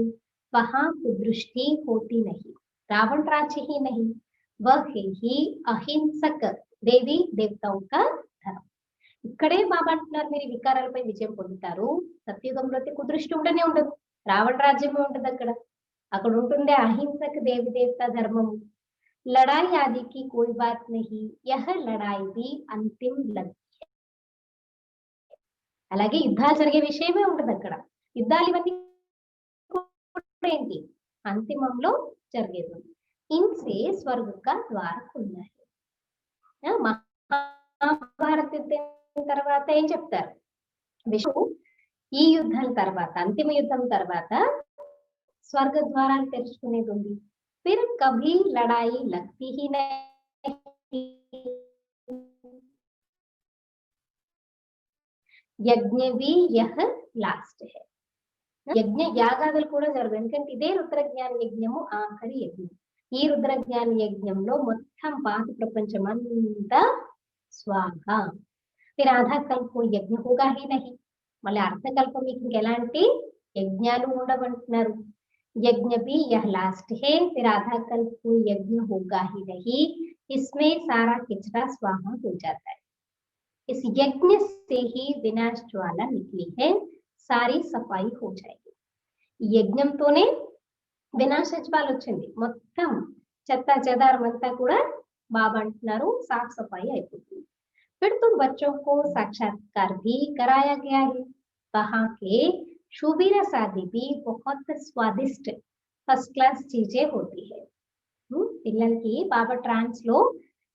वहां कुदृष्टि होती नहीं, रावण राज्य ही नहीं, वह है ही అహింసక దేవి దేవతాओं का धर्म. ఇక్కడే బాబా అంటున్నారు, మీరు వికారాలపై విజయం పొందుతారు. సత్యుగంలో అయితే కుదృష్టి ఉండనే ఉండదు, రావణ రాజ్యమే ఉండదు. అక్కడ అక్కడ ఉంటుంది అహింసక దేవి దేవత ధర్మము. लड़ाई आदि की कोई बात नहीं, यह लड़ाई भी अंतिम लक्ष्य. అలాగే యుద్ధాలు జరిగే విషయమే ఉండదు అక్కడ. యుద్ధాలు ఇవన్నీ ఏంటి, అంతిమంలో జరిగేది. ఇన్సే స్వర్గ కా ద్వార ఖుల్నా హై. మహాభారత యుద్ధం తర్వాత ఏం చెప్తారు, విష్ణు ఈ యుద్ధం తర్వాత అంతిమ యుద్ధం తర్వాత స్వర్గ ద్వారాలు తెరుచుకునేది ఉంది. फिर कभी लड़ाई लगती ही नहीं. యజ్ఞ भी यह लास्ट है. యజ్ఞ యాగాదులు కూడా జరగదు, ఎందుకంటే ఇదే రుద్రజ్ఞాన యజ్ఞము ఆఖరి యజ్ఞం. ఈ రుద్రజ్ఞాన యజ్ఞంలో మొత్తం పాత ప్రపంచం అంతా స్వాహ. फिर आधा कल्प यज्ञ होगा ही नहीं. మళ్ళీ అర్థకల్పం మీకు ఇంకెలాంటి యజ్ఞాలు ఉండవంటున్నారు. यज्ञ भी यह लास्ट है, फिर आधा कल्प कोई यज्ञ होगा ही नहीं, इसमें सारा किचरा स्वाहा हो जाता है. इस यज्ञ से ही विनाश ज्वाला निकली है, सारी सफाई हो जाएगी. యజ్ఞంతోనే వినాశ జ్వాల వచ్చింది, మొత్తం చెత్త చెదారం అంతా కూడా బాబా అంటున్నారు సాఫ్ సఫాయి అయిపోతుంది. फिर तो बच्चों को साक्षात्कार भी कराया गया है, वहां के शुबीरा शादी भी बहुत स्वादिष्ट फर्स्ट क्लास चीजें होती है. పిల్లలకి బాబా ట్రాన్స్ లో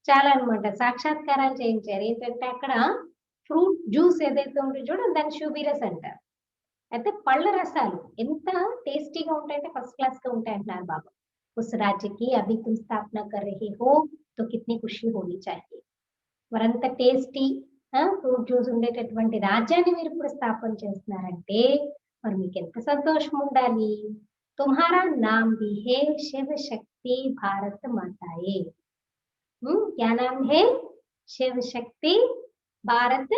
చాలా అన్నమాట సాక్షాత్కారాలు చేయించారు. ఏంటంటే అక్కడ ఫ్రూట్ జ్యూస్ ఏదైతే ఉంటుందో చూడండి, దాన్ని షుబీరస్ అంటారు. అయితే పళ్ళ రసాలు ఎంత టేస్టీగా ఉంటాయంటే ఫస్ట్ క్లాస్ గా ఉంటాయి అంటున్నారు బాబా. उस राज्य की अभी तुम स्थापना कर रहे हो तो कितनी खुशी होनी चाहिए. మరంత టేస్టీ ఫ్రూట్ జ్యూస్ ఉండేటటువంటి రాజ్యాన్ని మీరు ఇప్పుడు స్థాపన చేస్తున్నారంటే మరి మీకు ఎంత సంతోషం ఉండాలి. తుమ్హారా నామ్ भी है शिव शक्ति भारत माताए. क्या नाम है, शिव शक्ति भारत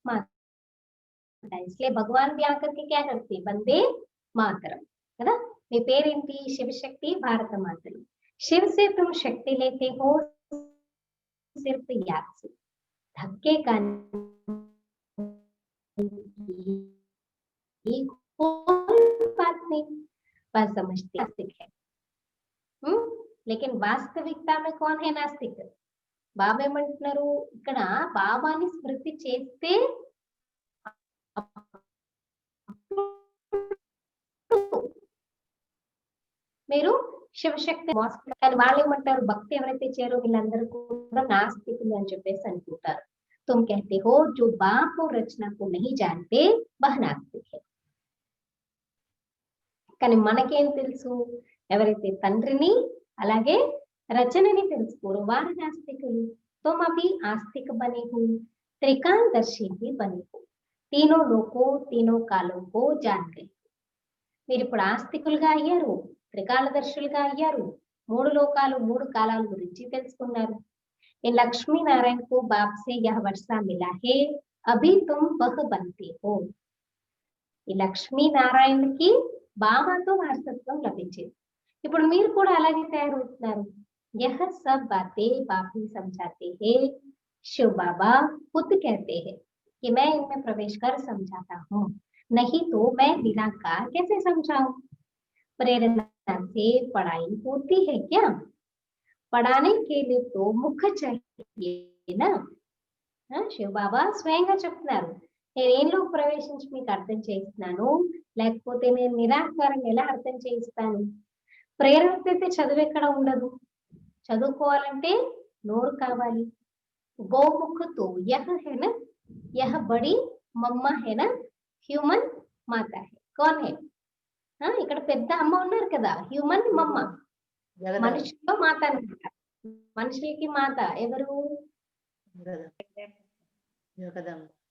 माता. इसलिए भगवान भी आकर के क्या करते, वंदे मातरम కదా. మీ పేరేంటి, శివశక్తి భారత మాతలు. शिव से तुम शक्ति लेते हो सिर्फ याद से, धक्के का बात नहीं, बस समझते नास्तिक है. लेकिन वास्तविकता में कौन है नास्तिक. బాబా ఏమంటున్నారు, ఇక్కడ బాబాని స్మృతి చేస్తే మీరు శివశక్తి మోసపోతారు. కానీ వాళ్ళు ఏమంటారు, భక్తి ఎవరైతే చేరో వీళ్ళందరూ కూడా నాస్తికులు అని చెప్పేసి అనుకుంటారు. तुम कहते हो जो बाप और रचना को नहीं जानते वह नास्तिक है. కానీ మనకేం తెలుసు, ఎవరైతే తండ్రిని అలాగే రచనని తెలుసుకోరు వారు నాస్తికులు. तुम अभी आस्तिक बने हो, त्रिकालदर्शी भी बने हो, तीनों लोकों तीनों कालों को जान गए. మీరు ఇప్పుడు ఆస్తికులుగా అయ్యారు, త్రికాలదర్శులుగా అయ్యారు, మూడు లోకాలు మూడు కాలాల గురించి తెలుసుకున్నారు. ये लक्ष्मी नारायण को बाप से यह वर्षा मिला है, अभी तुम वह बनते हो. ఈ లక్ష్మీ నారాయణకి బాబాతో వారసత్వం లభించింది. ఇప్పుడు మీరు కూడా అలాగే తయారవుతున్నారు. यह सब बातें बाप ही समझाते हैं. शिव बाबा खुद कहते हैं कि मैं इनमें प्रवेश कर समझाता हूँ, नहीं तो मैं निराकार कैसे समझाऊं. प्रेरणा से पढ़ाई होती है क्या? पढ़ाने के लिए तो मुख चाहिए ना. శివ బాబా స్వయంగా చెప్తున్నారు, నేను ఏంలో ప్రవేశించి మీకు అర్థం చేయిస్తున్నాను, లేకపోతే నేను నిరాకారం ఎలా అర్థం చేయిస్తాను. ప్రేరణతో అయితే చదువు ఎక్కడ ఉండదు. చదువుకోవాలంటే నోరు కావాలి. గోముఖ్ తో యహ है ना, यह बड़ी मम्मा है ना, హ్యూమన్ మాత है. కౌన్ है? ఇక్కడ పెద్ద అమ్మ ఉన్నారు కదా, హ్యూమన్ మమ్మ, మనుషుల్లో మాత అనమాట. మనుషులకి మాత ఎవరు?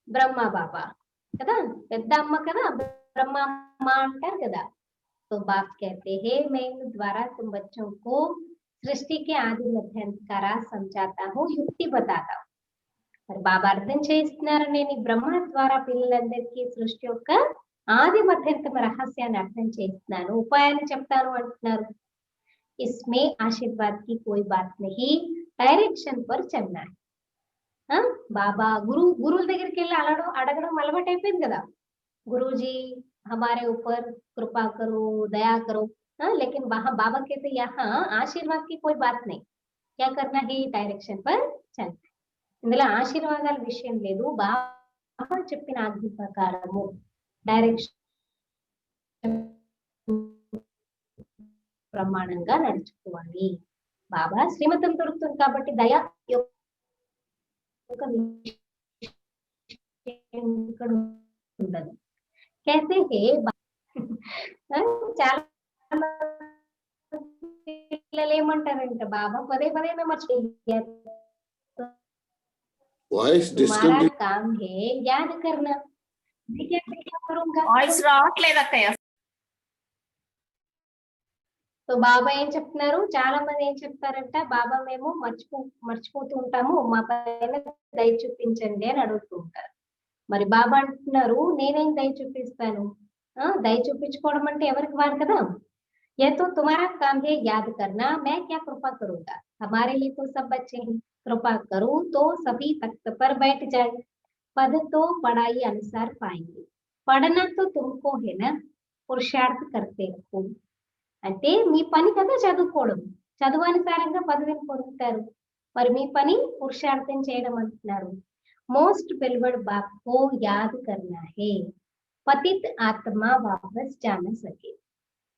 బ్రహ్మ బాబా కదా, పెద్ద అమ్మ కదా, బ్రహ్మ అమ్మ అంటారు కదా. तो बाप कहते हैं मैं इन द्वारा तुम बच्चों को सृष्टि के आदि मध्य अंत का राज समझाता हूँ, युक्ति बताता हूँ. మరి బాబా అర్థం చేస్తున్నారు, నేను ఈ బ్రహ్మ ద్వారా పిల్లలందరికీ సృష్టి యొక్క ఆది మధ్యంతమ రహస్యాన్ని అర్థం చేస్తున్నాను, ఉపాయాన్ని చెప్తాను అంటున్నారు. इसमें आशीर्वाद की कोई बात नहीं, डायरेक्शन पर चलना है. బాబా గురువుల దగ్గరికి వెళ్ళి అడగడం అలవాటు అయిపోయింది కదా. गुरुजी हमारे ऊपर कृपा करो, दया करो. लेकिन वहां बाबा कहते यहाँ आशीर्वाद की कोई बात नहीं, क्या करना है, डायरेक्शन पर चलना. ఇందులో ఆశీర్వాదాల విషయం లేదు, బాబా చెప్పిన ఆజ్ఞ ప్రకారము డైరెక్షన్ ప్రమాణంగా నడుచుకోవాలి. బాబా శ్రీమతం దొరుకుతుంది కాబట్టి దయ ఉండదు. कैसे है చాలా పిల్లలు ఏమంటారంట, బాబా పదే పదే మర్చిపోయారు.
వాయిస్
तुम्हारा काम है याद करना, क्या करूंगा.
వాయిస్ రావట్లేదు అక్కయ్య.
సో బాబా ఏం చెప్తున్నారు, చాలా మంది ఏం చెప్తారంట, బాబా మేము మర్చిపోతూ ఉంటాము, మా పైన దయ చూపించండి అని అడుగుతూ ఉంటారు. మరి బాబా అంటున్నారు, నేనేం దయ చూపిస్తాను. దయ చూపించుకోవడం అంటే ఎవరికి వారు కదా. ये तो तुम्हारा काम है याद करना, मैं क्या कृपा करूंगा, हमारे लिए तो सब बच्चे हैं, कृपा करूं तो सभी तख्त पर बैठ जाए, पद तो पढ़ाई अनुसार पाएंगे, पढ़ना तो तुमको है ना, पुरुषार्थ करते रहो. అంటే మీ పని కదా చదువుకోవడం, చదువు అనుసారంగా పదవిని పొందుతారు, మరి మీ పని పురుషార్థం చేయడం అంటున్నారు. మోస్ట్ బిల్వర్డ్ బాప్ కో యాద్ కర్నా హే, పతిత్ ఆత్మ వాపస్ జాన సకే.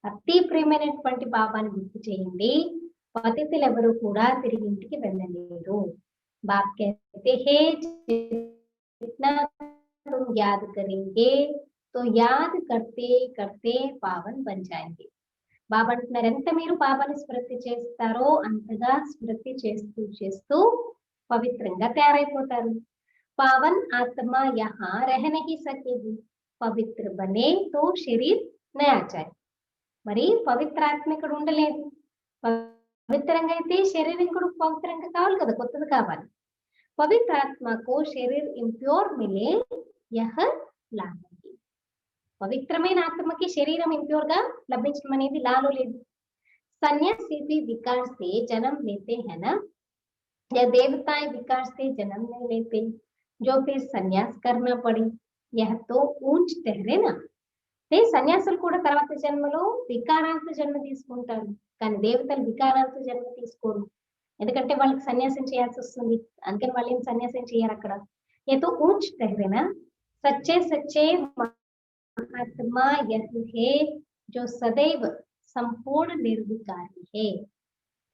అతి ప్రియమైనటువంటి బాబాని గుర్తు చేయండి, పతితులు ఎవరు కూడా తిరిగి ఇంటికి వెళ్ళలేరు. బాప్ कहते हैं जितना तुम याद करेंगे तो याद करते करते पावन बन जाएंगे. బాబా అంటున్నారు, ఎంత మీరు బాబాని స్మృతి చేస్తారో అంతగా స్మృతి చేస్తూ చేస్తూ పవిత్రంగా తయారైపోతారు. पावन आत्मा यहाँ रह नहीं सकेगी, पवित्र बने तो शरीर नया जाए. మరి పవిత్ర ఆత్మ ఇక్కడ ఉండలేదు, పవిత్రంగా అయితే శరీరం కూడా పవిత్రంగా కావాలి కదా, కొత్తది కావాలి. పవిత్ర ఆత్మకు శరీర్ ఇంప్యూర్ మిలే యహ లాభి. పవిత్రమైన ఆత్మకి శరీరం ఇంప్యూర్ గా లభించడం అనేది లాలో లేదు. సన్యాసి भी विकार से जन्म लेते हैं ना, या देवताएं विकार से जन्म नहीं लेते, जो फिर सन्यास करना पड़े, यह तो ऊंच ठहरे ना. సన్యాసులు కూడా తర్వాత జన్మలో వికారాలతో జన్మ తీసుకుంటారు, కానీ దేవతలు వికారాలతో జన్మ తీసుకోరు, ఎందుకంటే వాళ్ళకి సన్యాసం చేయాల్సి వస్తుంది, అందుకని వాళ్ళు ఏం సన్యాసం చేయరు అక్కడ. ఏదో ऊंच ठहरे ना, सच्चे सच्चे महात्मा यह है जो सदैव సంపూర్ణ నిర్వికారి హే.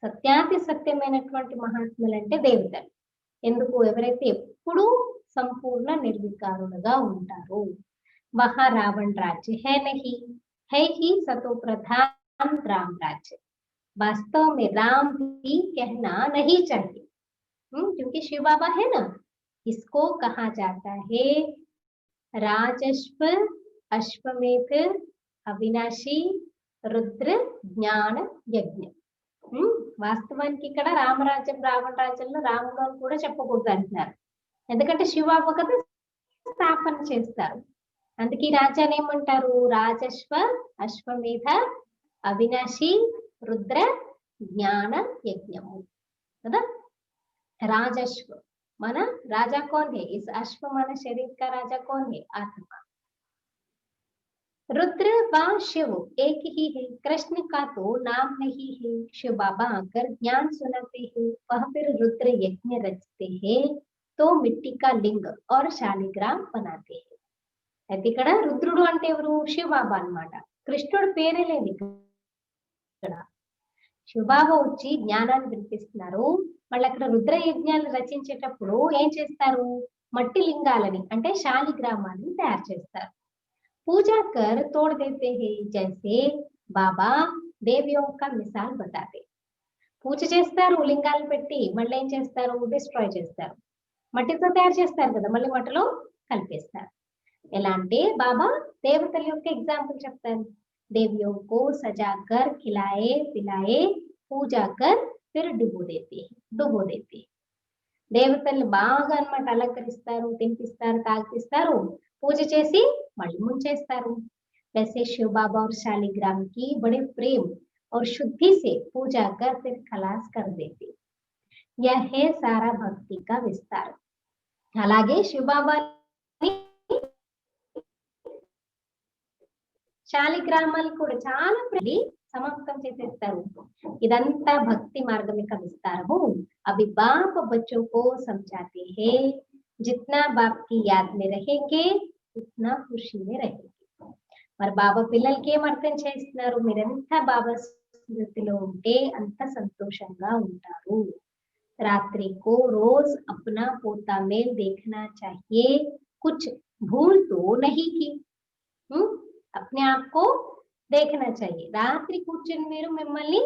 సత్యాతి సత్యమైనటువంటి మహాత్ములు అంటే దేవతలు. ఎందుకు, ఎవరైతే ఎప్పుడూ సంపూర్ణ నిర్వికారులుగా ఉంటారు. वहां रावण राज्य है नहीं, है ही सतो प्रधान राम राज्य. वास्तव में राम भी कहना नहीं चाहिए, क्योंकि शिव बाबा है ना, इसको कहा जाता है राजश्व, अश्वमेध, अविनाशी, रुद्र ज्ञान यज्ञ. వాస్తవానికి ఇక్కడ రామరాజ్యం రావణ రాజ్యంలో రాముడు అని కూడా చెప్పకూడదు అంటున్నారు. ఎందుకంటే శివాబ కదా స్థాపన చేస్తారు. అందుకే ఈ రాజ్యాన్ని ఏమంటారు? రాజశ్వ అశ్వమేధ అవినాశి రుద్ర జ్ఞాన యజ్ఞము కదా. राजस्व माना राजा कौन है? इस अश्व माना शरीर का राजा कौन है? आत्मा। रुद्र व शिव एक ही है, कृष्ण का तो नाम नहीं है। शिव बाबा अगर ज्ञान सुनाते हैं वह फिर रुद्र यज्ञ रचते हैं, तो मिट्टी का लिंग और शालिग्राम बनाते हैं। అయితే ఇక్కడ రుద్రుడు అంటే ఎవరు? శివబాబా అన్నమాట. కృష్ణుడు పేరే లేదు ఇక్కడ. శివబాబా వచ్చి జ్ఞానాన్ని వినిపిస్తున్నారు. మళ్ళీ అక్కడ రుద్ర యజ్ఞాలు రచించేటప్పుడు ఏం చేస్తారు? మట్టి లింగాలని అంటే శాలిగ్రామాన్ని తయారు చేస్తారు. పూజా కర్ తోड़ देते हैं, जैसे బాబా దేవిयों का मिसाल बताते। పూజ చేస్తారు లింగాలు పెట్టి, మళ్ళీ ఏం చేస్తారు? డిస్ట్రాయ్ చేస్తారు. మట్టితో తయారు చేస్తారు కదా, మళ్ళీ మట్టిలో కలిపేస్తారు. ఎలా అంటే బాబా దేవతల యొక్క ఎగ్జాంపుల్ చెప్తారు. देवियों को सजाकर खिलाए पिलाए पूजा कर फिर डुबो देते। దేవతల్ని బాగా అన్నమాట అలంకరిస్తారు, తినిపిస్తారు, తాగిపిస్తారు, పూజ చేసి మళ్ళీ ముంచేస్తారు. वैसे शिव बाबा और शालिग्राम की बड़े प्रेम और शुद्धि से पूजा कर फिर खलास कर देते। यह है सारा भक्ति का विस्तार। అలాగే శివబాబా శాలిగ్రామాలు కూడా చాలా సమాప్తం చేసేస్తారు. ఇదంతా భక్తి మార్గం యొక్క విస్తారము. అభి బాప్ బచ్చో కో సమझाते हैं, जितना बाप की याद में रहेंगे उतना खुशी में रहेंगे। మరి బాబా పిల్లలకి ఏం అర్థం చేస్తున్నారు? మీరంతా బాబా స్మృతిలో ఉంటే అంత సంతోషంగా ఉంటారు. रात्रि को रोज अपना पोता मेल देखना चाहिए, कुछ भूल तो नहीं की। अपने आप को देखना चाहिए. రాత్రి కూర్చొని మీరు మిమ్మల్ని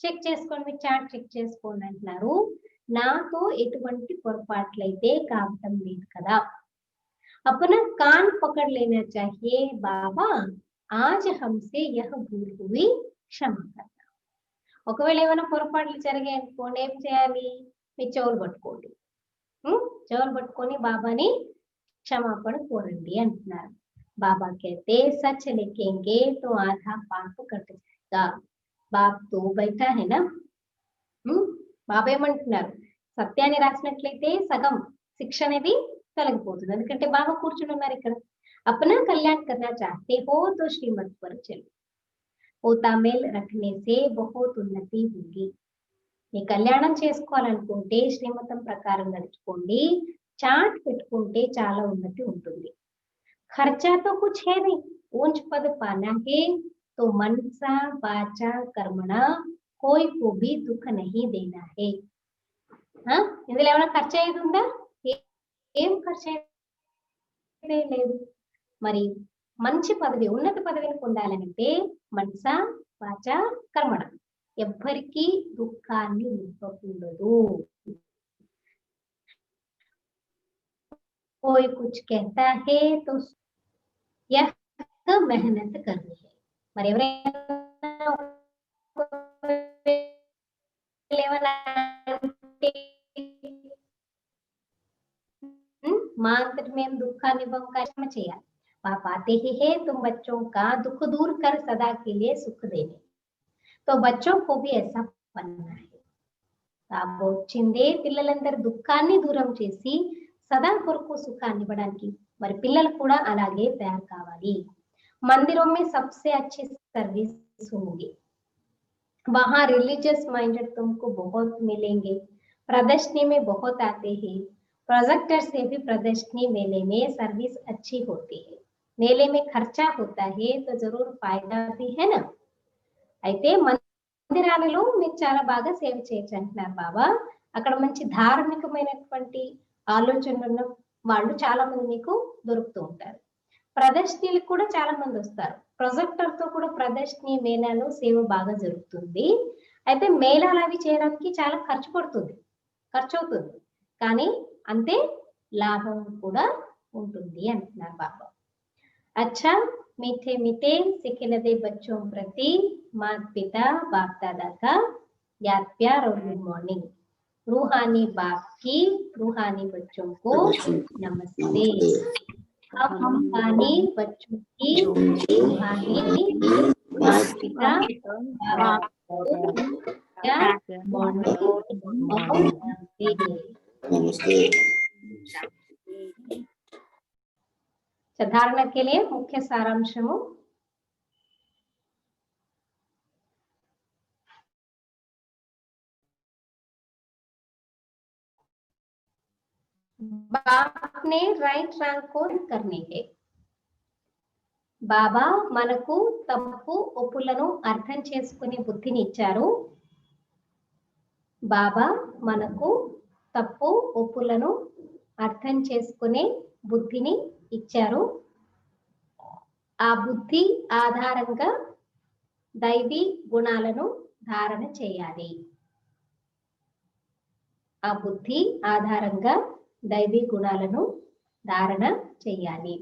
చెక్ చేసుకోండి, మీ చాట్ చెక్ చేసుకోండి అంటున్నారు. నాతో ఎటువంటి పొరపాట్లయితే కావటం లేదు కదా. अपना कान पकड़ लेना चाहिए, बाबा आज हमसे यह भूल हुई क्षमा करना. ఒకవేళ ఏమైనా పొరపాట్లు జరిగాయి అనుకోండి, ఏం చేయాలి? మీ చెవులు పట్టుకోండి. చెవులు పట్టుకొని బాబాని క్షమాపణ కోరండి అంటున్నారు. बाबा कहते सच लिखेंगे तो आधा पाप कट जाएगा। बाप तो बैठा है ना। బాబా ఏమంటున్నారు? సత్యాన్ని రాసినట్లయితే సగం శిక్ష అనేది తొలగిపోతుంది. ఎందుకంటే బాబా కూర్చుని ఉన్నారు ఇక్కడ. अपना कल्याण करना चाहते हो तो श्रीमत पर चलो, పోతా మేల్ రఖనే సే బహుత్ ఉన్నతి होगी। మీ కళ్యాణం చేసుకోవాలనుకుంటే శ్రీమతం ప్రకారం నడుచుకోండి, చాట్ పెట్టుకుంటే చాలా ఉన్నతి ఉంటుంది। खर्चा तो कुछ है नहीं, ऊंच पद पाना है तो मनसा वाचा कर्मणा कोई को भी दुख नहीं देना है। ఇందులో ఏమైనా ఖర్చు అయ్యేది ఉందా? ఏం ఖర్చు లేదు. మరి మంచి పదవి, ఉన్నత పదవిని పొందాలంటే మనసా వాచ కర్మణ, ఎవ్వరికి దుఃఖాన్ని ఇవ్వకూడదు। कोई कुछ कहता है तो यह मेहनत करनी है। మరి ఎవరైనా मात्र में दुखाన్ని ఇవ్వక చేయాలి। आप आते ही है तुम बच्चों का दुख दूर कर सदा के लिए सुख देने, तो बच्चों को भी ऐसा बनना है। आप వచ్చిందే పిల్లలందరి దుఃఖాన్ని దూరం చేసి సదా కొరకు సుఖాన్ని ఇవ్వడానికి మరి పిల్లలు కూడా అలాగే తయారు కావాలి। मंदिरों में सबसे अच्छी सर्विस होगी, वहां रिलीजियस माइंडेड तुमको बहुत मिलेंगे। प्रदर्शनी में बहुत आते हैं, प्रोजेक्टर से भी प्रदर्शनी मेले में सर्विस अच्छी होती है। मेले में खर्चा होता है तो जरूर फायदा भी है ना। అయితే మందిరాలలో మీరు చాలా బాగా సేవ చేయొచ్చు అంటున్నారు బాబా। అక్కడ మంచి ధార్మికమైనటువంటి ఆలోచనలు ఉన్న వాళ్ళు చాలా మంది మీకు దొరుకుతూ ఉంటారు। ప్రదర్శనలకు కూడా చాలా మంది వస్తారు। ప్రొజెక్టర్ తో కూడా ప్రదర్శని మేళాలో సేవ బాగా జరుగుతుంది। అయితే మేళాలు అవి చేయడానికి చాలా ఖర్చు అవుతుంది, కానీ అంతే లాభం కూడా ఉంటుంది అంటున్నారు బాబా। अच्छा मीठे मीठे सिखिलदे बच्चों प्रति माता पिता बाप दादा का याद प्यार और गुड मॉर्निंग। रूहानी बाप की रूहानी बच्चों को नमस्ते। अब हम रूहानी बच्चों की रूहानी माता पिता बाप को नमस्ते। धारणा के लिए मुख्य सारांशము बाप ने రైట్ ర్యాంక్ కోడ్ करने है। బాబా మనకు తప్పు ఒప్పులను అర్థం చేసుకునే బుద్ధిని ఇచ్చారు। బాబా మనకు తప్పు ఒప్పులను అర్థం చేసుకునే బుద్ధిని ఇచ్చారు। ఆ బుద్ధి ఆధారంగా దైవీ గుణాలను ధారణ చేయాలి। ఆ బుద్ధి ఆధారంగా दैवी गुणाలను धारण చేయాలి।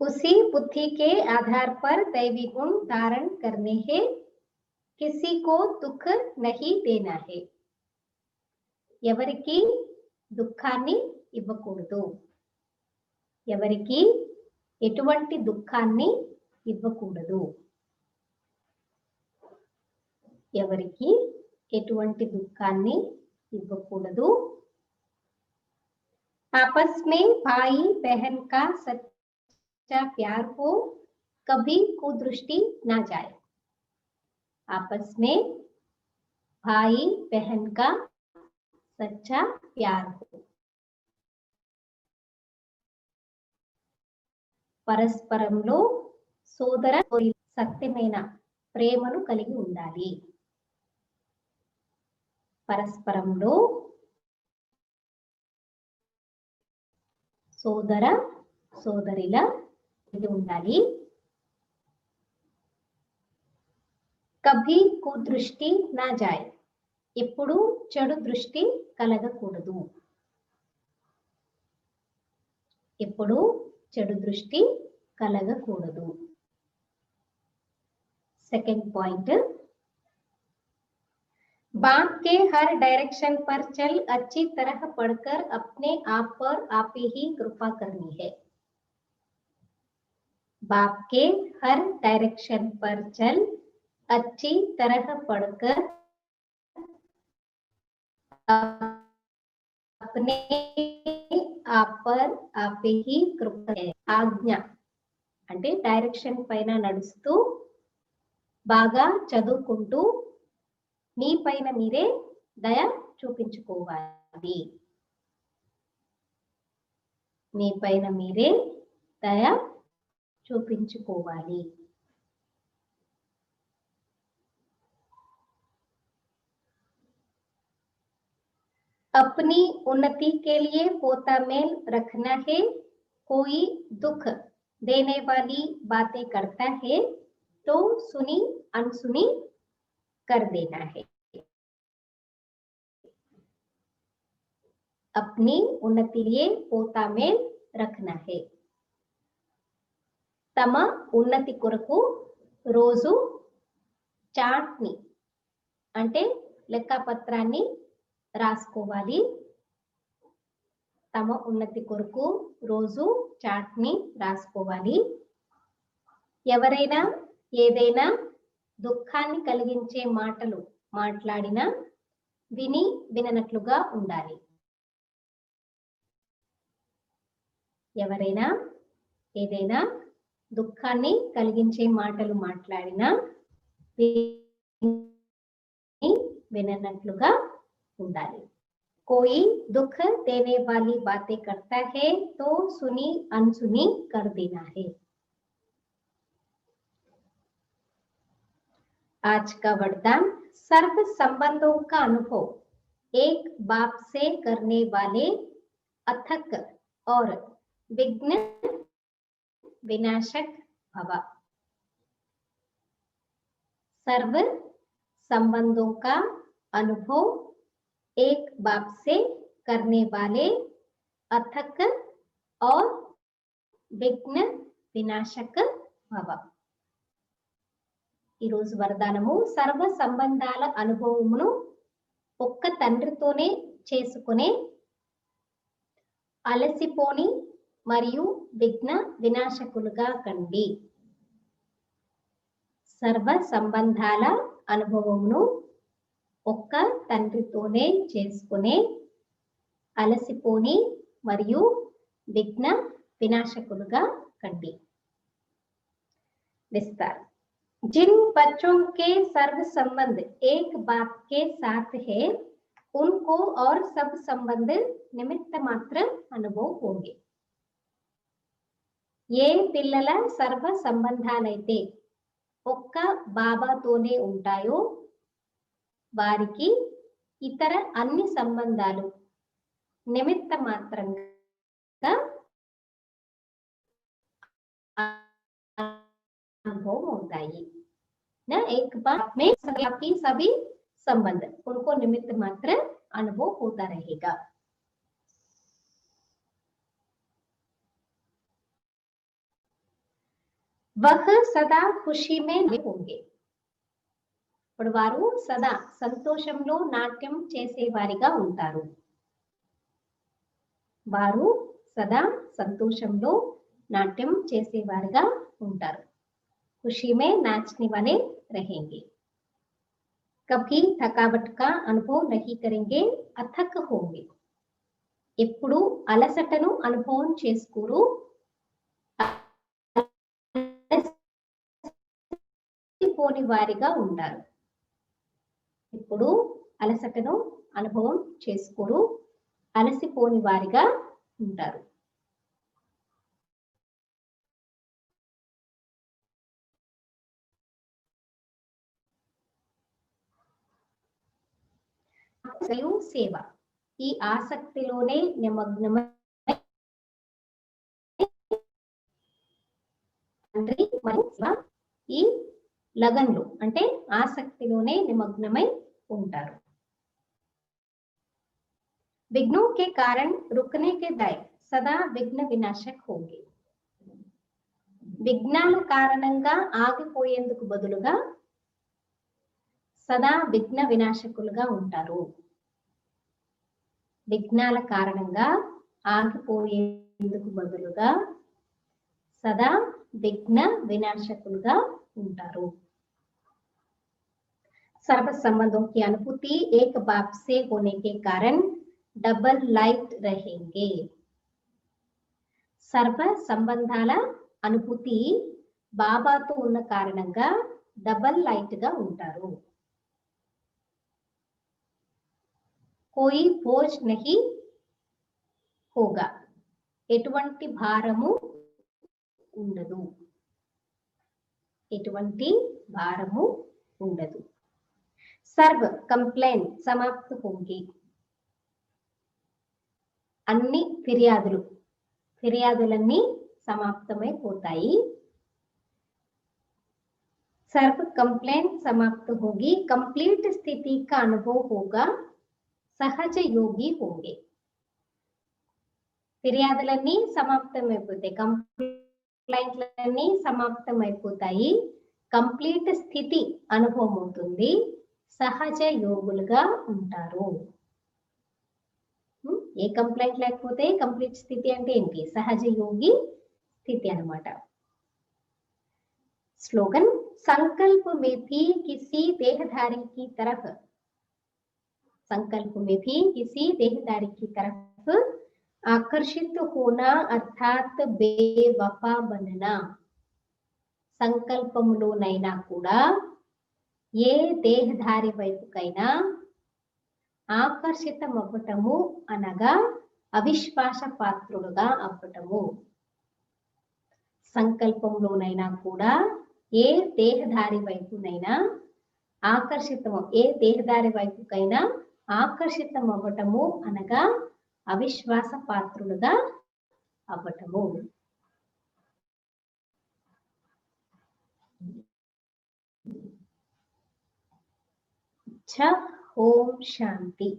उसी बुद्धि के आधार पर दैवी गुण धारण करने हैं। किसी को दुख नहीं देना है। ఎవరికి దుఃఖాన్ని ఇవ్వకూడదు। ఎవరికి ఎటువంటి దుఃఖాన్ని ఇవ్వకూడదు। ఎవరికి ఎటువంటి దుఃఖాన్ని ఇవ్వకూడదు। आपस में भाई बहन का सच्चा प्यार हो, कभी कुदृष्टि ना जाए। आपस में भाई बहन का सच्चा प्यार हो। పరస్పరంలో సోదర సత్యమైన ప్రేమను కలిగి ఉండాలి। పరస్పరంలో సోదర సోదరిల ఉండాలి। కభీ కుదృష్టి నా జాయ్, ఎప్పుడు చెడు దృష్టి కలగకూడదు। ఎప్పుడు చెడు దృష్టి కలగకూడదు। सेकंड पॉइंट, बाप के हर डायरेक्शन पर चल अच्छी तरह पढ़कर अपने आप पर आप ही कृपा करनी है। बाप के हर डायरेक्शन पर चल अच्छी तरह पढ़कर अपने आप पर आप ही कृपा है। आज्ञा అంటే డైరెక్షన్ పైన నడుస్తూ బాగా చదువుకుంటూ మీ పైన మీరే దయ చూపించుకోవాలి। మీ పైన మీరే దయ చూపించుకోవాలి। अपनी उन्नति के लिए पोता मेल रखना है। कोई दुख देने वाली बातें करता है तो सुनी अनसुनी कर देना है। अपनी उन्नति लिए पोता में रखना है। తమ ఉన్నతి కొరకు రోజు చార్ట్ని అంటే లెక్కపత్రాన్ని రాసుకోవాలి। తమ ఉన్నతి కొరకు రోజు చార్ట్ని రాసుకోవాలి। ఎవరైనా ఏదైనా దుఃఖాన్ని కలిగించే మాటలు మాట్లాడినా విని విననట్లుగా ఉండాలి। ఎవరైనా ఏదైనా దుఃఖాన్ని కలిగించే మాటలు మాట్లాడినా విని విననట్లుగా ఉండాలి। कोई दुख देने वाली बातें करता है तो सुनी अनसुनी कर देना है। आज का वरदान, सर्व संबंधों का अनुभव एक बाप से करने वाले अथक और विघ्न विनाशक भव। सर्व संबंधों का अनुभव एक बाप से करने वाले अथक और विघ्न विनाशक भव। ఈ రోజు వరదానము సర్వ సంబంధాల అనుభవమును ఒక్క తండ్రితోనే చేసుకునే అలసిపోని మరియు విఘ్న వినాశకులుగా కండి. సర్వ సంబంధాల అనుభవమును ఒక్క తండ్రితోనే చేసుకునే అలసిపోని మరియు విఘ్న వినాశకులుగా కండి. विस्तार जिन बच्चों के सर्व संबंध एक बाप के साथ है उनको और सब संबंध निमित्त मात्र अनुभव होंगे. ఏ పిల్లల సర్వ సంబంధాలైతే ఒక్క బాబాతోనే ఉంటాయో వారికి ఇతర అన్ని సంబంధాలు నిమిత్త మాత్రంగా अनुभव होता है ना. एक बार में आपकी सभी संबंध उनको निमित्त मात्र अनुभव होता रहेगा. वह सदा खुशी में होंगे. ఇప్పుడు వారు సదా సంతోషంలో నాట్యం చేసేవారిగా ఉంటారు. వారు సదా సంతోషంలో నాట్యం చేసేవారిగా ఉంటారు. खुशी में नाचने वाले रहेंगे. कभी थकावट का अनुभव नहीं करेंगे, अथक होंगे. ఎప్పుడు అలసటను అనుభవం చేసుకోరు, పోని వారిగా ఉంటారు. ఇప్పుడు అలసటను అనుభవం చేసుకోరు, అలసిపోని వారిగా ఉంటారు. సేవ ఈ ఆసక్తిలోనే నిమగ్నమై తండ్రి మరియు ఈ లగన్లు అంటే ఆసక్తిలోనే నిమగ్నమై ఉంటారు. विघ्नों के कारण रुकने के दाय सदा विघ्न विनाशक होंगे. విఘ్నాల కారణంగా ఆగిపోయేందుకు బదులుగా సదా విఘ్న వినాశకులుగా ఉంటారు. విఘ్నాల కారణంగా ఆగిపోయేందుకు బదులుగా సదా విఘ్న వినాశకులుగా ఉంటారు. सर्व संबंधों की अनुभूति एक बाप से होने के कारण डबल लाइट रहेंगे. సర్వ సంబంధాల అనుభూతి బాబాతో ఉన్న కారణంగా డబల్ లైట్ గా ఉంటారు. कोई बोझ नहीं होगा. ఎటువంటి భారము ఉండదు. ఎటువంటి భారము ఉండదు. सर्व कंप्लेन समाप्त होंगी. అన్ని ఫిర్యాదులన్నీ సమాప్తమైపోతాయి. सर्व कंप्लेन समाप्त होगी. कंप्लीट स्थिति का अनुभव होगा. సహజ యోగి होंगे. ఫిర్యాదులన్నీ సమాప్తమైపోతాయి, కంప్లైంట్లన్నీ సమాప్తమైపోతాయి. కంప్లీట్ స్థితి అనుభవం అవుతుంది. సహజ యోగులుగా ఉంటారు. ఏ కంప్లైంట్ లేకపోతే కంప్లీట్ స్థితి అంటే ఏంటి? సహజ యోగి స్థితి అన్నమాట. స్లోగన్ संकल्प में भी किसी देहधारी की तरफ, संकल्प में भी किसी देहधारी की तरफ आकर्षित होना अर्थात बेवफा बनना. సంకల్పములోనైనా కూడా ఏ దేహధారి వైపుకైనా ఆకర్షితమవ్వటము అనగా అవిశ్వాస పాత్రుడుగా అవ్వటము. సంకల్పంలోనైనా కూడా ఏ దేహధారి వైపునైనా ఏ దేహధారి వైపుకైనా ఆకర్షితం అవ్వటము అనగా అవిశ్వాస పాత్రుడుగా అవ్వటము. ఓం శాంతి.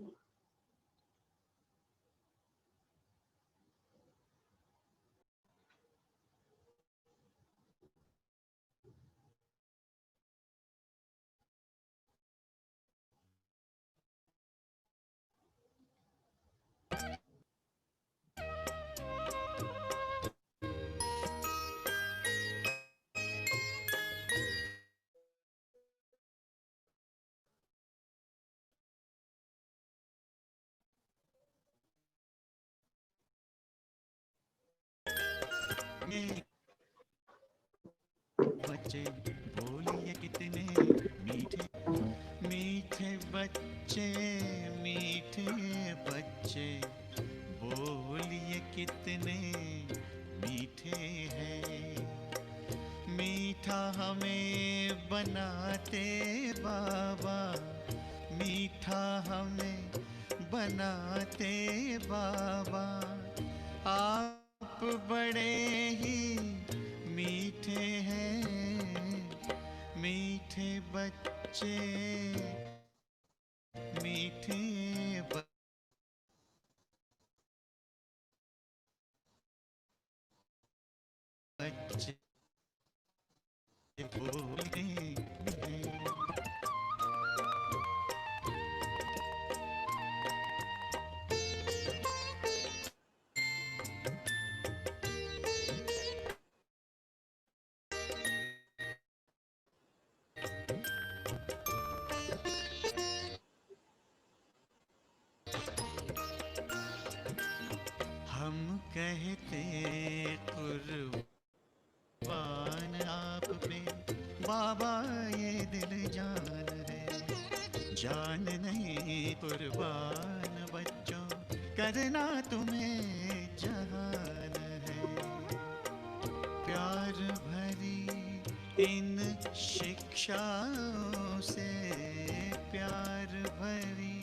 बच्चे बोलिए कितने मीठे मीठे बच्चे, मीठे बच्चे बोलिए कितने मीठे हैं। मीठा हमें बनाते बाबा, मीठा हमें बनाते बाबा, आप बड़े ही मीठे हैं। मीठे बच्चे, मीठे बच्चे बोलते हैं। हम कहते कुर्बान आप पे बाबा, ये दिल जान है, जान नहीं कुर्बान बच्चों, करना तुम्हें जहान है। प्यार भरी इन शिक्षाओं से, प्यार भरी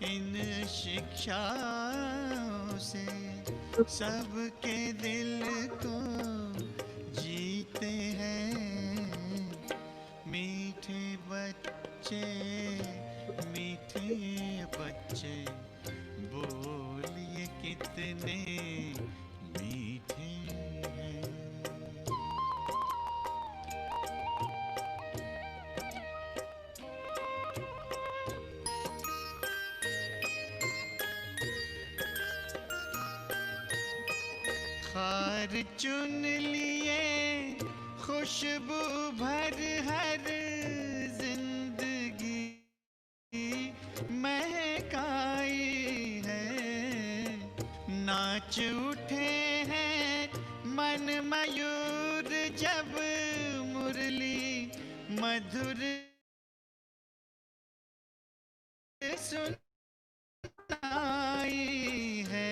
इन शिक्षाओं से सबके दिल को जीते हैं। मीठे बच्चे, मीठे बच्चे बोलिए कितने मीठे हैं। खार चुन लिए खुशबू भर हर जिंदगी महकाई है। नाच उठे हैं मन मयूर जब मुरली मधुर सुनाई है।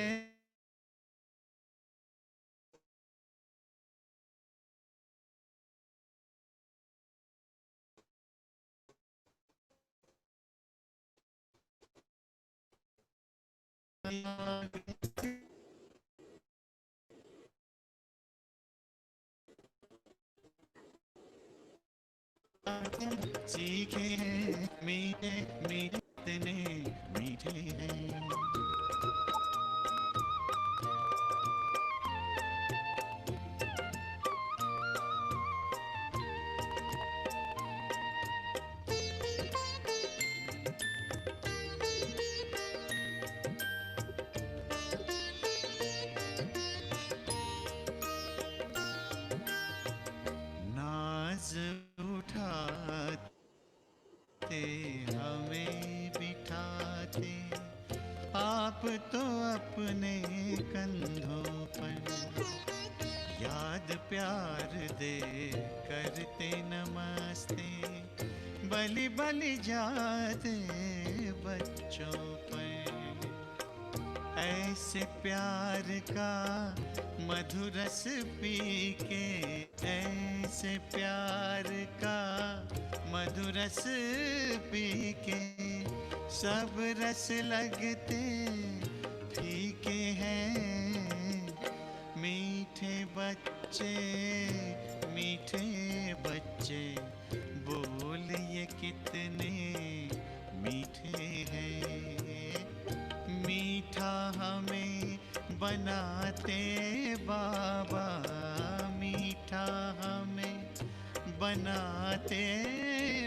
सीखे हैं मीठे मीठे इतने मीठे हैं। नाज उठाते हमें बिठाते आप तो अपने कंधों पर, याद प्यार दे करते नमस्ते, बलि बलि जाते बच्चों पर। ऐसे प्यार का मधुरस पी के, ऐसे प्यार का मधुरस पी के सब रस लगते फीके हैं। मीठे बच्चे, मीठे बच्चे बोलिए कितने मीठे हैं। मीठा हमें बनाते बाबा, मीठा हमें बनाते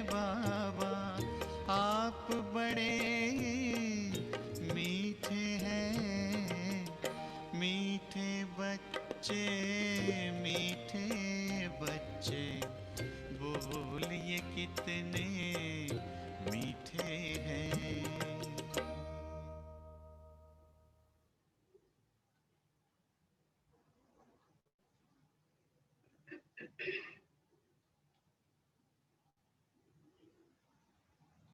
बाबा, आप बड़े मीठे हैं। मीठे बच्चे, मीठे बच्चे बोलिए कितने मीठे हैं।